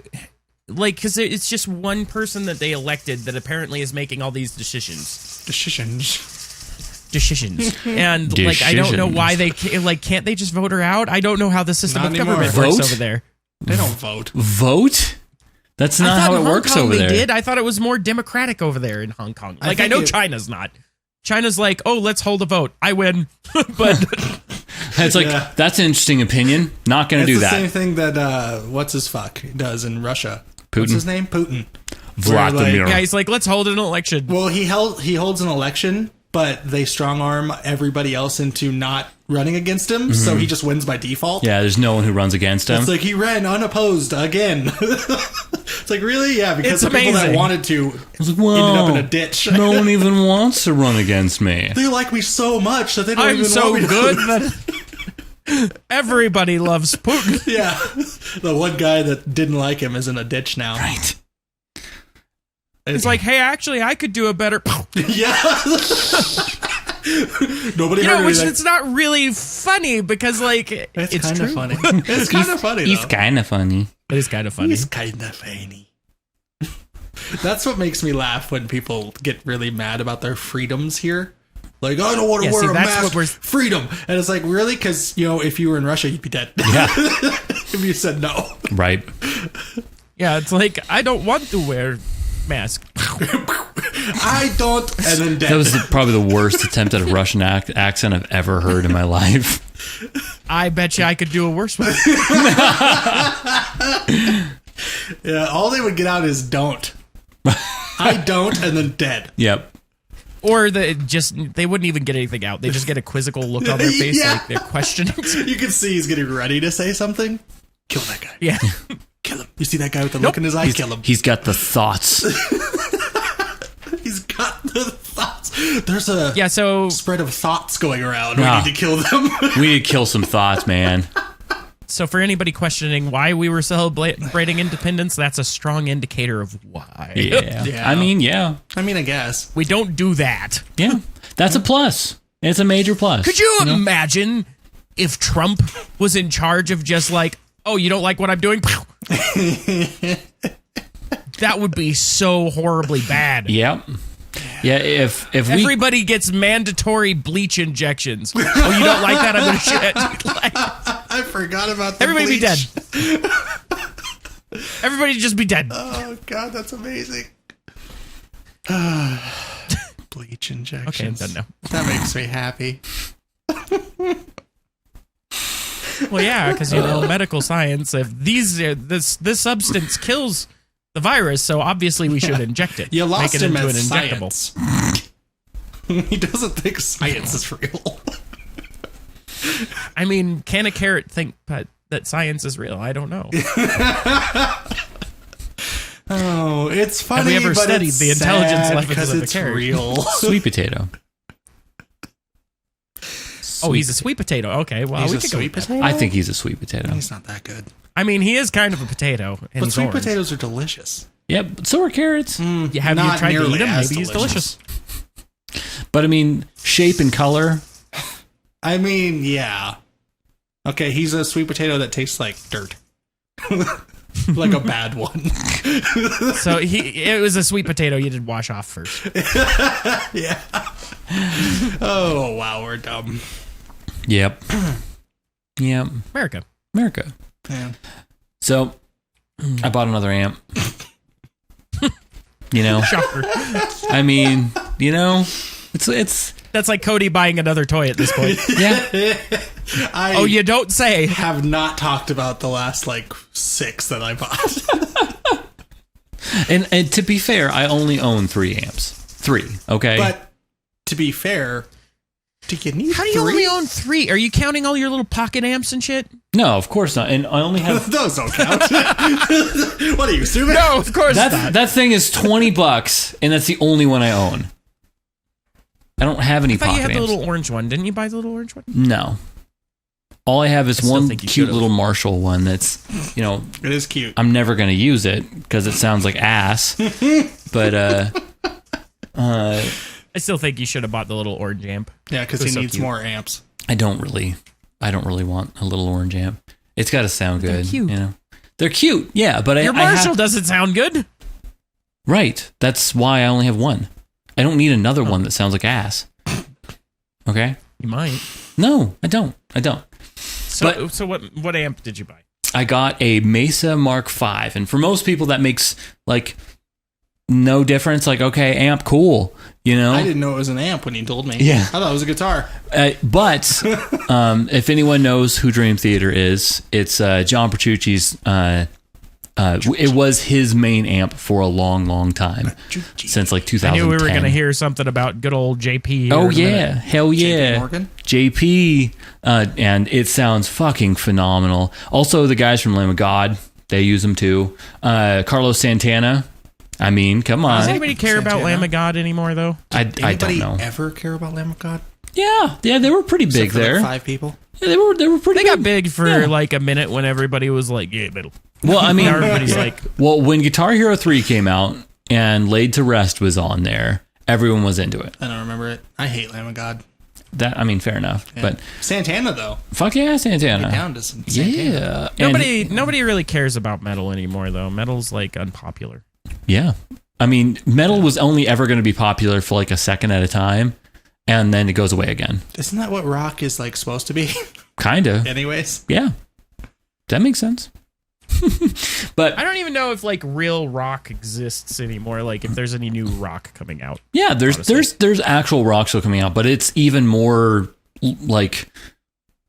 [SPEAKER 3] Like, because it's just one person that they elected that apparently is making all these decisions. And like, I don't know why they can't they just vote her out? I don't know how the system
[SPEAKER 2] Not
[SPEAKER 3] of
[SPEAKER 2] anymore.
[SPEAKER 3] government works
[SPEAKER 1] Vote?
[SPEAKER 3] over there.
[SPEAKER 2] They don't vote.
[SPEAKER 1] Vote? That's
[SPEAKER 3] I
[SPEAKER 1] not
[SPEAKER 3] thought
[SPEAKER 1] how
[SPEAKER 3] in
[SPEAKER 1] it
[SPEAKER 3] Hong
[SPEAKER 1] works
[SPEAKER 3] Kong
[SPEAKER 1] over
[SPEAKER 3] they
[SPEAKER 1] there.
[SPEAKER 3] did. I thought it was more democratic over there in Hong Kong. Like, I
[SPEAKER 2] think
[SPEAKER 3] know
[SPEAKER 2] it-
[SPEAKER 3] China's not. China's like, oh, let's hold a vote. I win. But
[SPEAKER 1] It's like,
[SPEAKER 2] Yeah.
[SPEAKER 1] that's an interesting opinion. Not going to
[SPEAKER 2] It's
[SPEAKER 1] do
[SPEAKER 2] the
[SPEAKER 1] that.
[SPEAKER 2] same thing that what's his fuck does in Russia.
[SPEAKER 1] Putin?
[SPEAKER 2] What's his name? Putin.
[SPEAKER 1] Vladimir.
[SPEAKER 3] yeah, he's like, let's hold an election.
[SPEAKER 2] Well, he holds an election, but they strong arm everybody else into not running against him, so he just wins by default.
[SPEAKER 1] Yeah, there's no one who runs against him.
[SPEAKER 2] It's like he ran unopposed again. It's like, really? Yeah, because
[SPEAKER 3] It's
[SPEAKER 2] the people that
[SPEAKER 3] amazing.
[SPEAKER 2] wanted to
[SPEAKER 1] It's like,
[SPEAKER 2] ended up in
[SPEAKER 1] whoa,
[SPEAKER 2] a ditch.
[SPEAKER 1] no one even wants to run against me.
[SPEAKER 2] They like me so much that they don't
[SPEAKER 3] I'm
[SPEAKER 2] even
[SPEAKER 3] so
[SPEAKER 2] want me to.
[SPEAKER 3] good that everybody loves Putin.
[SPEAKER 2] Yeah. The one guy that didn't like him is in a ditch now.
[SPEAKER 1] Right.
[SPEAKER 3] It's like, hey, actually, I could do a better.
[SPEAKER 2] Yeah. Nobody
[SPEAKER 3] You
[SPEAKER 2] heard
[SPEAKER 3] know, which
[SPEAKER 2] anything.
[SPEAKER 3] it's not really funny because, like,
[SPEAKER 2] It's
[SPEAKER 3] it's
[SPEAKER 2] kind
[SPEAKER 3] true.
[SPEAKER 2] of funny. It's kind of funny,
[SPEAKER 1] He's
[SPEAKER 2] though.
[SPEAKER 1] kind of funny.
[SPEAKER 3] It is kind of funny.
[SPEAKER 2] He's kind of funny. That's what makes me laugh when people get really mad about their freedoms here. Like, I don't want to
[SPEAKER 3] Yeah,
[SPEAKER 2] wear
[SPEAKER 3] see,
[SPEAKER 2] a
[SPEAKER 3] that's
[SPEAKER 2] mask.
[SPEAKER 3] what we're-
[SPEAKER 2] Freedom. And it's like, really? Because, if you were in Russia, you'd be dead.
[SPEAKER 1] Yeah.
[SPEAKER 2] If you said no.
[SPEAKER 1] Right.
[SPEAKER 3] Yeah, it's like, I don't want to wear mask.
[SPEAKER 2] I don't. And then dead.
[SPEAKER 1] That was probably the worst attempt at a Russian accent I've ever heard in my life.
[SPEAKER 3] I bet you I could do a worse one.
[SPEAKER 2] Yeah, all they would get out is don't. I don't, and then dead.
[SPEAKER 1] Yep.
[SPEAKER 3] Or they wouldn't even get anything out. They just get a quizzical look on their face,
[SPEAKER 2] Yeah.
[SPEAKER 3] like they're questioning.
[SPEAKER 2] You can see he's getting ready to say something. Kill that guy.
[SPEAKER 3] Yeah.
[SPEAKER 2] Kill him. You see that guy with the look in his eye? Kill him.
[SPEAKER 1] He's got the thoughts.
[SPEAKER 2] He's got the thoughts. There's a
[SPEAKER 3] Yeah, so
[SPEAKER 2] spread of thoughts going around.
[SPEAKER 1] Ah.
[SPEAKER 2] We need to kill them.
[SPEAKER 1] We need to kill some thoughts, man.
[SPEAKER 3] for anybody questioning why we were celebrating independence, that's a strong indicator of why.
[SPEAKER 1] Yeah.
[SPEAKER 2] Yeah.
[SPEAKER 1] I mean, yeah.
[SPEAKER 2] I mean, I guess.
[SPEAKER 3] We don't do that.
[SPEAKER 1] Yeah. That's a plus. It's a major plus.
[SPEAKER 3] Could you imagine if Trump was in charge of just like, oh, you don't like what I'm doing? That would be so horribly bad.
[SPEAKER 1] Yep. Yeah, if we
[SPEAKER 3] Everybody gets mandatory bleach injections. Oh, you don't like that? I'm gonna shit. Like,
[SPEAKER 2] I forgot about the
[SPEAKER 3] everybody be dead.
[SPEAKER 2] bleach.
[SPEAKER 3] Everybody just be dead.
[SPEAKER 2] Oh, God, that's amazing. Bleach injections.
[SPEAKER 3] Okay, I'm done now.
[SPEAKER 2] That makes me happy.
[SPEAKER 3] Well, yeah, because medical science. If this substance kills the virus, so obviously we should inject it.
[SPEAKER 2] You lost
[SPEAKER 3] Make it
[SPEAKER 2] him
[SPEAKER 3] into
[SPEAKER 2] at
[SPEAKER 3] an injectable.
[SPEAKER 2] science. He doesn't think science is real.
[SPEAKER 3] I mean, can a carrot think that science is real? I don't know.
[SPEAKER 2] Oh, it's funny.
[SPEAKER 3] Have we ever
[SPEAKER 2] but
[SPEAKER 3] studied
[SPEAKER 2] it's
[SPEAKER 3] the intelligence
[SPEAKER 2] sad
[SPEAKER 3] levels
[SPEAKER 2] because
[SPEAKER 3] of a
[SPEAKER 2] it's
[SPEAKER 3] carrot?
[SPEAKER 2] real.
[SPEAKER 1] sweet potato.
[SPEAKER 3] Oh, he's a sweet potato. Okay, well,
[SPEAKER 2] He's
[SPEAKER 3] we
[SPEAKER 2] a
[SPEAKER 3] could go
[SPEAKER 2] sweet
[SPEAKER 3] with that.
[SPEAKER 2] potato.
[SPEAKER 1] I think he's a sweet potato.
[SPEAKER 2] He's not that good.
[SPEAKER 3] I mean, he is kind of a potato, and
[SPEAKER 2] But
[SPEAKER 3] he's
[SPEAKER 2] sweet
[SPEAKER 3] orange.
[SPEAKER 2] potatoes are delicious.
[SPEAKER 1] Yep, but so are carrots.
[SPEAKER 3] Yeah, have you
[SPEAKER 2] Not
[SPEAKER 3] tried to
[SPEAKER 2] nearly
[SPEAKER 3] eat him?
[SPEAKER 2] as
[SPEAKER 3] Maybe he's delicious.
[SPEAKER 1] But I mean, shape and color.
[SPEAKER 2] I mean, yeah. Okay, he's a sweet potato that tastes like dirt. Like a bad one.
[SPEAKER 3] So it was a sweet potato you did wash off first.
[SPEAKER 2] Yeah. Oh, wow, we're dumb.
[SPEAKER 1] Yep. Yep.
[SPEAKER 3] America.
[SPEAKER 1] America.
[SPEAKER 2] Yeah.
[SPEAKER 1] So I bought another amp. You know,
[SPEAKER 3] Shocker.
[SPEAKER 1] I mean, you know, it's
[SPEAKER 3] That's like Cody buying another toy at this point.
[SPEAKER 1] yeah.
[SPEAKER 3] Oh, you don't say.
[SPEAKER 2] have not talked about the last, 6 that I bought.
[SPEAKER 1] And to be fair, I only own 3 amps. 3, okay?
[SPEAKER 2] But, to be fair, do you need
[SPEAKER 3] How do you
[SPEAKER 2] 3?
[SPEAKER 3] only own 3? Are you counting all your little pocket amps and shit?
[SPEAKER 1] No, of course not. And I only have
[SPEAKER 2] Those don't count. What are you, stupid?
[SPEAKER 3] No, of course not.
[SPEAKER 1] that thing is $20 and that's the only one I own. I don't have any
[SPEAKER 3] I thought
[SPEAKER 1] pocket
[SPEAKER 3] you had the
[SPEAKER 1] amps.
[SPEAKER 3] little orange one. Didn't you buy the little orange one?
[SPEAKER 1] No. All I have is
[SPEAKER 3] still
[SPEAKER 1] one
[SPEAKER 3] think you
[SPEAKER 1] cute
[SPEAKER 3] should've.
[SPEAKER 1] little Marshall one that's,
[SPEAKER 2] It is cute.
[SPEAKER 1] I'm never going to use it because it sounds like ass. But,
[SPEAKER 3] I still think you should have bought the little orange amp.
[SPEAKER 2] Yeah, because
[SPEAKER 3] It was
[SPEAKER 2] he
[SPEAKER 3] so
[SPEAKER 2] needs
[SPEAKER 3] cute.
[SPEAKER 2] more amps.
[SPEAKER 1] I don't really want a little orange amp. It's got to sound good.
[SPEAKER 3] cute.
[SPEAKER 1] You know? They're cute, yeah, but
[SPEAKER 3] Your Marshall doesn't sound good.
[SPEAKER 1] Right. That's why I only have one. I don't need another one that sounds like ass. Okay?
[SPEAKER 3] You might.
[SPEAKER 1] No, I don't.
[SPEAKER 3] So what amp did you buy?
[SPEAKER 1] I got a Mesa Mark V, and for most people that makes like no difference. Like, okay, amp, cool, you know.
[SPEAKER 2] I didn't know it was an amp when you told me.
[SPEAKER 1] Yeah.
[SPEAKER 2] I thought it was a guitar.
[SPEAKER 1] But if anyone knows who Dream Theater is, it's John Petrucci's. It was his main amp for a long, long time, since like 2010.
[SPEAKER 3] I knew we were going to hear something about good old JP. Here
[SPEAKER 1] Oh
[SPEAKER 3] in a minute.
[SPEAKER 1] yeah, hell yeah,
[SPEAKER 2] Morgan?
[SPEAKER 1] JP, and it sounds fucking phenomenal. Also, the guys from Lamb of God, they use them too. Carlos Santana. I mean, come
[SPEAKER 3] Does
[SPEAKER 1] on.
[SPEAKER 3] anybody care about
[SPEAKER 2] Santana.
[SPEAKER 3] Lamb of God anymore, though?
[SPEAKER 1] I don't
[SPEAKER 2] Anybody
[SPEAKER 1] know.
[SPEAKER 2] ever care about Lamb of God?
[SPEAKER 1] Yeah, they were pretty big
[SPEAKER 2] Except for, like,
[SPEAKER 1] there.
[SPEAKER 2] 5 people.
[SPEAKER 1] Yeah, they were pretty.
[SPEAKER 3] They got big for
[SPEAKER 1] Yeah.
[SPEAKER 3] like a minute when everybody was like, yeah, metal.
[SPEAKER 1] Well, I mean,
[SPEAKER 3] Now everybody's like,
[SPEAKER 1] well, when Guitar Hero 3 came out and Laid to Rest was on there, everyone was into it.
[SPEAKER 2] I don't remember it. I hate Lamb of God.
[SPEAKER 1] That, I mean, fair enough.
[SPEAKER 2] Yeah.
[SPEAKER 1] But
[SPEAKER 2] Santana, though.
[SPEAKER 1] fuck yeah, Santana.
[SPEAKER 2] Get down to some Santana.
[SPEAKER 1] Yeah.
[SPEAKER 3] nobody really cares about metal anymore, though. Metal's like unpopular.
[SPEAKER 1] Yeah. I mean, metal was only ever going to be popular for like a second at a time, and then it goes away again.
[SPEAKER 2] Isn't that what rock is like supposed to be?
[SPEAKER 1] Kind of.
[SPEAKER 2] Anyways.
[SPEAKER 1] Yeah. That makes sense. But
[SPEAKER 3] I don't even know if like real rock exists anymore. Like if there's any new rock coming out.
[SPEAKER 1] yeah, there's actual rock still coming out, but it's even more like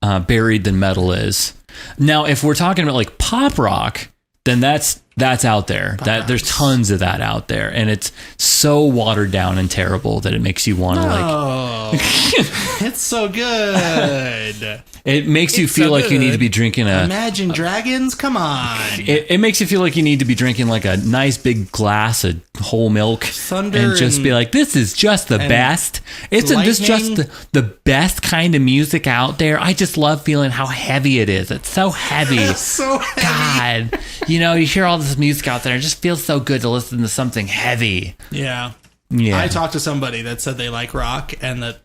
[SPEAKER 1] buried than metal is. Now, if we're talking about like pop rock, then that's out there. That there's tons of that out there, and it's so watered down and terrible that it makes you want to like.
[SPEAKER 2] Oh, it's so good.
[SPEAKER 1] It makes you
[SPEAKER 3] It's
[SPEAKER 1] feel
[SPEAKER 3] so
[SPEAKER 1] like you need to
[SPEAKER 3] good.
[SPEAKER 1] be drinking a.
[SPEAKER 2] Imagine Dragons. Come on.
[SPEAKER 1] It makes you feel like you need to be drinking like a nice big glass of whole milk
[SPEAKER 2] Thunder
[SPEAKER 1] and just be
[SPEAKER 2] and-
[SPEAKER 1] like, this is just the
[SPEAKER 2] and
[SPEAKER 1] best. Isn't this just
[SPEAKER 2] lightning.
[SPEAKER 1] the best kind of music out there? I just love feeling how heavy it is. It's so heavy.
[SPEAKER 2] So heavy.
[SPEAKER 1] God, you know, you hear all this music out there. It just feels so good to listen to something heavy.
[SPEAKER 2] Yeah.
[SPEAKER 1] Yeah.
[SPEAKER 2] I talked to somebody that said they like rock, and that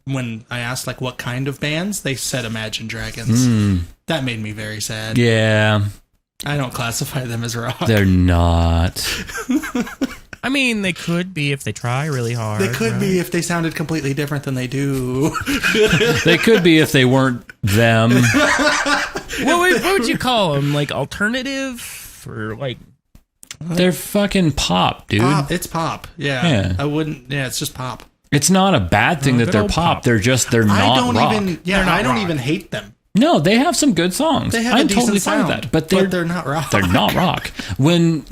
[SPEAKER 2] when I asked like what kind of bands, they said Imagine Dragons. That made me very sad.
[SPEAKER 1] Yeah,
[SPEAKER 2] I don't classify them as rock.
[SPEAKER 1] they're not.
[SPEAKER 3] I mean, they could be if they try really hard.
[SPEAKER 2] They could
[SPEAKER 3] right?
[SPEAKER 2] be if they sounded completely different than they do.
[SPEAKER 1] They could be if they weren't them.
[SPEAKER 3] What would you call them? Like alternative or like?
[SPEAKER 1] They're fucking pop, dude.
[SPEAKER 2] Pop. It's pop. Yeah.
[SPEAKER 1] Yeah.
[SPEAKER 2] I wouldn't. Yeah, it's just pop.
[SPEAKER 1] It's not a bad thing that
[SPEAKER 3] good
[SPEAKER 1] they're
[SPEAKER 3] old
[SPEAKER 1] pop.
[SPEAKER 3] pop.
[SPEAKER 1] They're not
[SPEAKER 2] I don't
[SPEAKER 1] rock.
[SPEAKER 2] even. Yeah,
[SPEAKER 3] They're not
[SPEAKER 2] I don't
[SPEAKER 3] rock.
[SPEAKER 2] even hate them.
[SPEAKER 1] No, they have some good songs.
[SPEAKER 2] They have
[SPEAKER 1] I'm
[SPEAKER 2] a decent
[SPEAKER 1] totally fine
[SPEAKER 2] sound,
[SPEAKER 1] with that. But they're
[SPEAKER 2] not rock.
[SPEAKER 1] they're not rock. When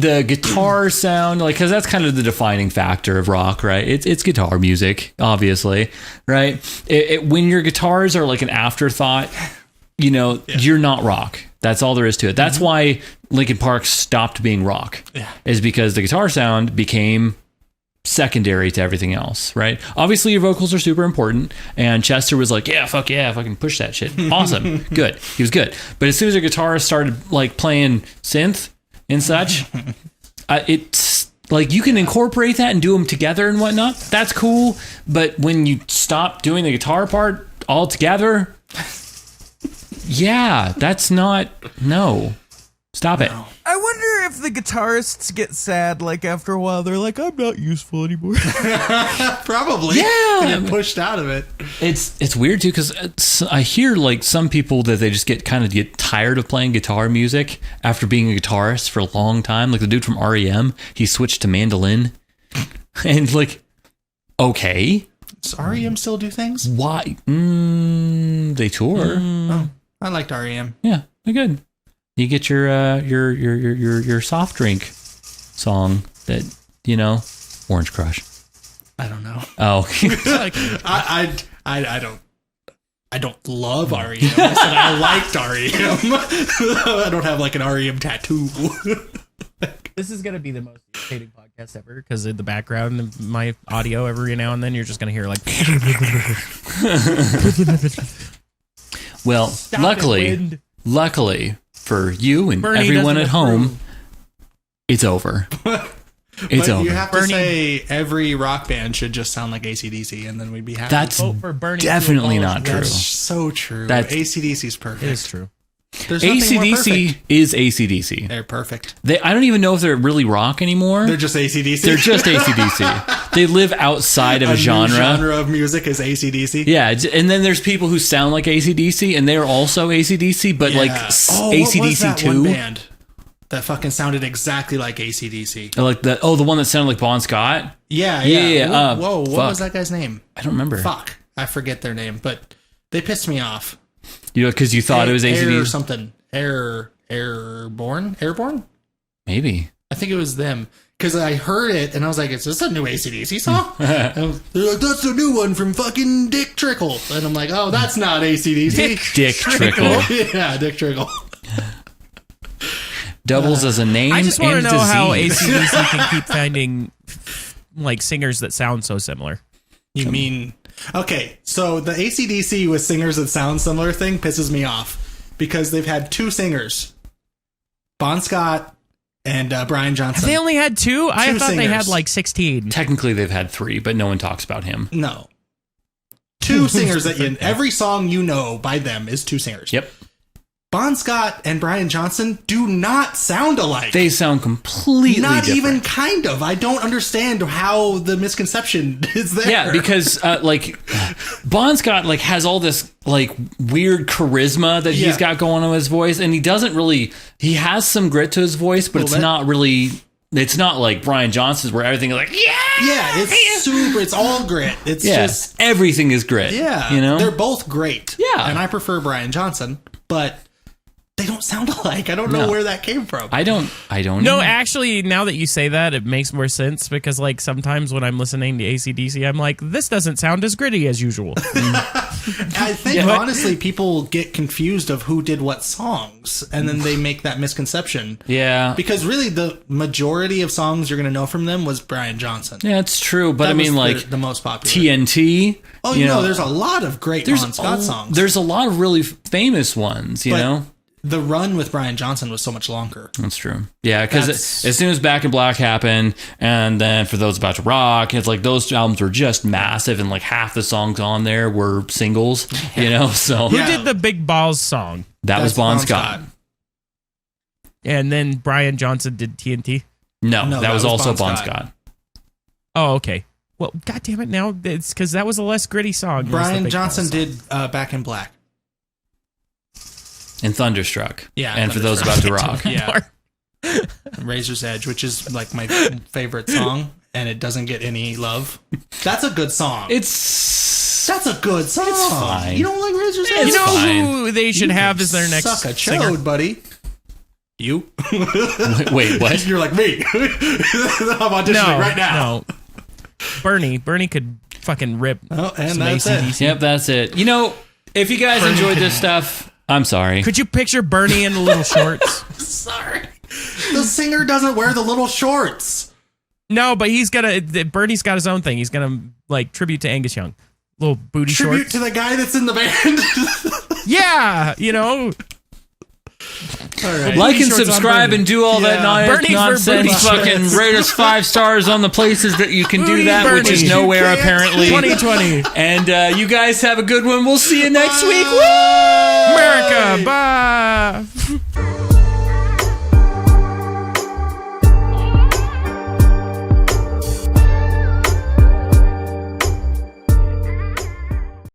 [SPEAKER 1] the guitar sound, like, because that's kind of the defining factor of rock, right? It's guitar music, obviously, right? When your guitars are like an afterthought, you're not rock. That's all there is to it. That's why Linkin Park stopped being rock.
[SPEAKER 2] Yeah.
[SPEAKER 1] Is because the guitar sound became secondary to everything else, right? Obviously, your vocals are super important, and Chester was like, yeah, fuck yeah, fucking push that shit. Awesome. Good. He was good. But as soon as your guitarist started like playing synth and such, it's like you can incorporate that and do them together and whatnot. That's cool. But when you stop doing the guitar part altogether, yeah, that's not, no. Stop it.
[SPEAKER 4] I wonder if the guitarists get sad, like after a while, they're like, I'm not useful anymore.
[SPEAKER 2] Probably.
[SPEAKER 1] Yeah.
[SPEAKER 2] They get pushed out of it.
[SPEAKER 1] It's weird too, because I hear like some people that they just get tired of playing guitar music after being a guitarist for a long time. Like the dude from REM, he switched to mandolin, and like, okay,
[SPEAKER 2] Does REM still do things?
[SPEAKER 1] why? They tour.
[SPEAKER 2] Oh, I liked REM.
[SPEAKER 1] Yeah, they're good. You get your soft drink song that Orange Crush.
[SPEAKER 2] I don't know.
[SPEAKER 1] Oh,
[SPEAKER 2] I don't love REM. I said I liked REM. I don't have like an REM tattoo.
[SPEAKER 3] This is gonna be the most irritating podcast ever because in the background of my audio, every now and then you're just gonna hear like.
[SPEAKER 1] Well,
[SPEAKER 3] Stop
[SPEAKER 1] luckily for you and
[SPEAKER 3] Bernie
[SPEAKER 1] everyone
[SPEAKER 3] doesn't
[SPEAKER 1] at home,
[SPEAKER 3] approve.
[SPEAKER 1] it's over. It's
[SPEAKER 2] But
[SPEAKER 1] over.
[SPEAKER 2] you have to
[SPEAKER 3] Bernie-
[SPEAKER 2] say every rock band should just sound like ACDC, and then we'd be happy.
[SPEAKER 1] That's
[SPEAKER 3] Vote for Bernie to
[SPEAKER 1] definitely
[SPEAKER 3] abolish
[SPEAKER 1] not
[SPEAKER 3] the-
[SPEAKER 1] true.
[SPEAKER 2] That's so true.
[SPEAKER 1] That's-
[SPEAKER 2] ACDC's perfect.
[SPEAKER 3] It is true.
[SPEAKER 2] There's nothing more
[SPEAKER 1] ACDC
[SPEAKER 2] perfect.
[SPEAKER 1] is ACDC.
[SPEAKER 2] They're perfect.
[SPEAKER 1] I don't even know if they're really rock anymore.
[SPEAKER 2] They're just ACDC.
[SPEAKER 1] They're just ACDC. They live outside of a
[SPEAKER 2] new
[SPEAKER 1] genre.
[SPEAKER 2] genre of music is ACDC.
[SPEAKER 1] Yeah, and then there's people who sound like ACDC, and they're also ACDC, but like
[SPEAKER 2] What was
[SPEAKER 1] ACDC
[SPEAKER 2] that one
[SPEAKER 1] 2.
[SPEAKER 2] band that fucking sounded exactly like ACDC?
[SPEAKER 1] Like the one that sounded like Bon Scott.
[SPEAKER 2] Yeah.
[SPEAKER 1] Yeah.
[SPEAKER 2] Whoa, what
[SPEAKER 1] fuck.
[SPEAKER 2] was that guy's name?
[SPEAKER 1] I don't remember.
[SPEAKER 2] Fuck, I forget their name, but they pissed me off.
[SPEAKER 1] You know, because you thought it was
[SPEAKER 2] Air
[SPEAKER 1] ACDC.
[SPEAKER 2] something. Airborne.
[SPEAKER 1] Maybe.
[SPEAKER 2] I think it was them. Because I heard it and I was like, is this a new ACDC song? And they're like, that's the new one from fucking Dick Trickle. And I'm like, oh, that's not ACDC.
[SPEAKER 1] Dick Trickle
[SPEAKER 2] Yeah, Dick Trickle.
[SPEAKER 1] doubles as a name.
[SPEAKER 3] I just want to
[SPEAKER 1] and
[SPEAKER 3] know how
[SPEAKER 1] disease.
[SPEAKER 3] ACDC can keep finding like singers that sound so similar.
[SPEAKER 2] You mean... Okay, so the ACDC with singers that sound similar thing pisses me off. Because they've had two singers. Bon Scott and Brian Johnson.
[SPEAKER 3] They only had two? I thought they had
[SPEAKER 2] singers.
[SPEAKER 3] like 16.
[SPEAKER 1] Technically, they've had 3, but no one talks about him.
[SPEAKER 2] No. Two singers that every song you know by them is two singers.
[SPEAKER 1] Yep.
[SPEAKER 2] Bon Scott and Brian Johnson do not sound alike.
[SPEAKER 1] They sound completely
[SPEAKER 2] not
[SPEAKER 1] different.
[SPEAKER 2] even kind of. I don't understand how the misconception is there.
[SPEAKER 1] Yeah, because like Bon Scott like has all this like weird charisma that he's
[SPEAKER 2] Yeah.
[SPEAKER 1] got going on with his voice, and he doesn't really. He has some grit to his voice, but it's
[SPEAKER 2] bit.
[SPEAKER 1] not really. It's not like Brian Johnson's where everything is like
[SPEAKER 2] Yeah, it's super. It's all grit. It's just
[SPEAKER 1] everything is grit.
[SPEAKER 2] yeah.
[SPEAKER 1] you know.
[SPEAKER 2] They're both great.
[SPEAKER 1] Yeah.
[SPEAKER 2] and I prefer Brian Johnson, but they don't sound alike. I don't know
[SPEAKER 1] No.
[SPEAKER 2] where that came from.
[SPEAKER 1] I don't
[SPEAKER 3] No,
[SPEAKER 1] know.
[SPEAKER 3] actually, now that you say that, it makes more sense because, like, sometimes when I'm listening to ACDC, I'm like, this doesn't sound as gritty as usual.
[SPEAKER 2] I think honestly, people get confused of who did what songs, and then they make that misconception.
[SPEAKER 1] Yeah,
[SPEAKER 2] Because really, the majority of songs you're going to know from them was Brian Johnson.
[SPEAKER 1] yeah, it's true. But
[SPEAKER 2] That
[SPEAKER 1] I mean,
[SPEAKER 2] was
[SPEAKER 1] like
[SPEAKER 2] the most popular.
[SPEAKER 1] TNT.
[SPEAKER 2] Oh, you know, there's a lot of great Bon Scott songs.
[SPEAKER 1] There's a lot of really famous ones. You
[SPEAKER 2] But
[SPEAKER 1] know.
[SPEAKER 2] the run with Brian Johnson was so much longer.
[SPEAKER 1] That's true. Yeah, because
[SPEAKER 2] That's-
[SPEAKER 1] as soon as Back in Black happened, and then For Those About to Rock, it's like those albums were just massive, and like half the songs on there were singles, you know? So
[SPEAKER 3] Who
[SPEAKER 2] Yeah.
[SPEAKER 3] did the Big Balls song?
[SPEAKER 1] that was
[SPEAKER 2] That's
[SPEAKER 1] Bon Scott.
[SPEAKER 3] And then Brian Johnson did TNT?
[SPEAKER 1] No, that was also Bon
[SPEAKER 2] Scott.
[SPEAKER 1] Scott.
[SPEAKER 3] Oh, okay. Well, God damn it, now it's because that was a less gritty song. It was the
[SPEAKER 2] Brian
[SPEAKER 3] Big
[SPEAKER 2] Johnson
[SPEAKER 3] Balls song.
[SPEAKER 2] did Back in Black.
[SPEAKER 1] And Thunderstruck.
[SPEAKER 2] Yeah,
[SPEAKER 1] And For Those About to Rock.
[SPEAKER 2] Yeah. Razor's Edge, which is like my favorite song, and it doesn't get any love. That's a good song. That's a good song.
[SPEAKER 1] It's fine.
[SPEAKER 2] You don't like Razor's Edge?
[SPEAKER 3] You know
[SPEAKER 1] fine.
[SPEAKER 3] who they should have as their next
[SPEAKER 2] Suck a
[SPEAKER 3] singer?
[SPEAKER 2] chode, buddy. You?
[SPEAKER 1] Wait, what?
[SPEAKER 2] You're like me. I'm auditioning right now.
[SPEAKER 3] No. Bernie could fucking rip
[SPEAKER 2] Oh, and
[SPEAKER 3] some
[SPEAKER 2] that's it.
[SPEAKER 3] AC/DC.
[SPEAKER 1] Yep, that's it. You know, if you guys enjoyed this stuff, I'm sorry.
[SPEAKER 3] Could you picture Bernie in the little shorts?
[SPEAKER 2] Sorry. The singer doesn't wear the little shorts.
[SPEAKER 3] No, but Bernie's got his own thing. He's gonna like tribute to Angus Young. Little booty
[SPEAKER 2] Tribute
[SPEAKER 3] shorts.
[SPEAKER 2] to the guy that's in the band.
[SPEAKER 3] Yeah, you know.
[SPEAKER 2] All right.
[SPEAKER 1] Like and
[SPEAKER 3] shorts on
[SPEAKER 1] subscribe
[SPEAKER 3] Bernie.
[SPEAKER 1] and do all that
[SPEAKER 2] Yeah.
[SPEAKER 3] Bernie for
[SPEAKER 1] nonsense.
[SPEAKER 3] booty
[SPEAKER 1] Fucking
[SPEAKER 2] shorts.
[SPEAKER 1] rate us 5 stars on the places that you can do
[SPEAKER 3] Booty
[SPEAKER 1] that, which is
[SPEAKER 3] Bernie.
[SPEAKER 1] nowhere
[SPEAKER 2] You can't.
[SPEAKER 1] apparently.
[SPEAKER 3] 2020.
[SPEAKER 1] And you guys have a good one. We'll see you next week. Woo!
[SPEAKER 3] America, bye.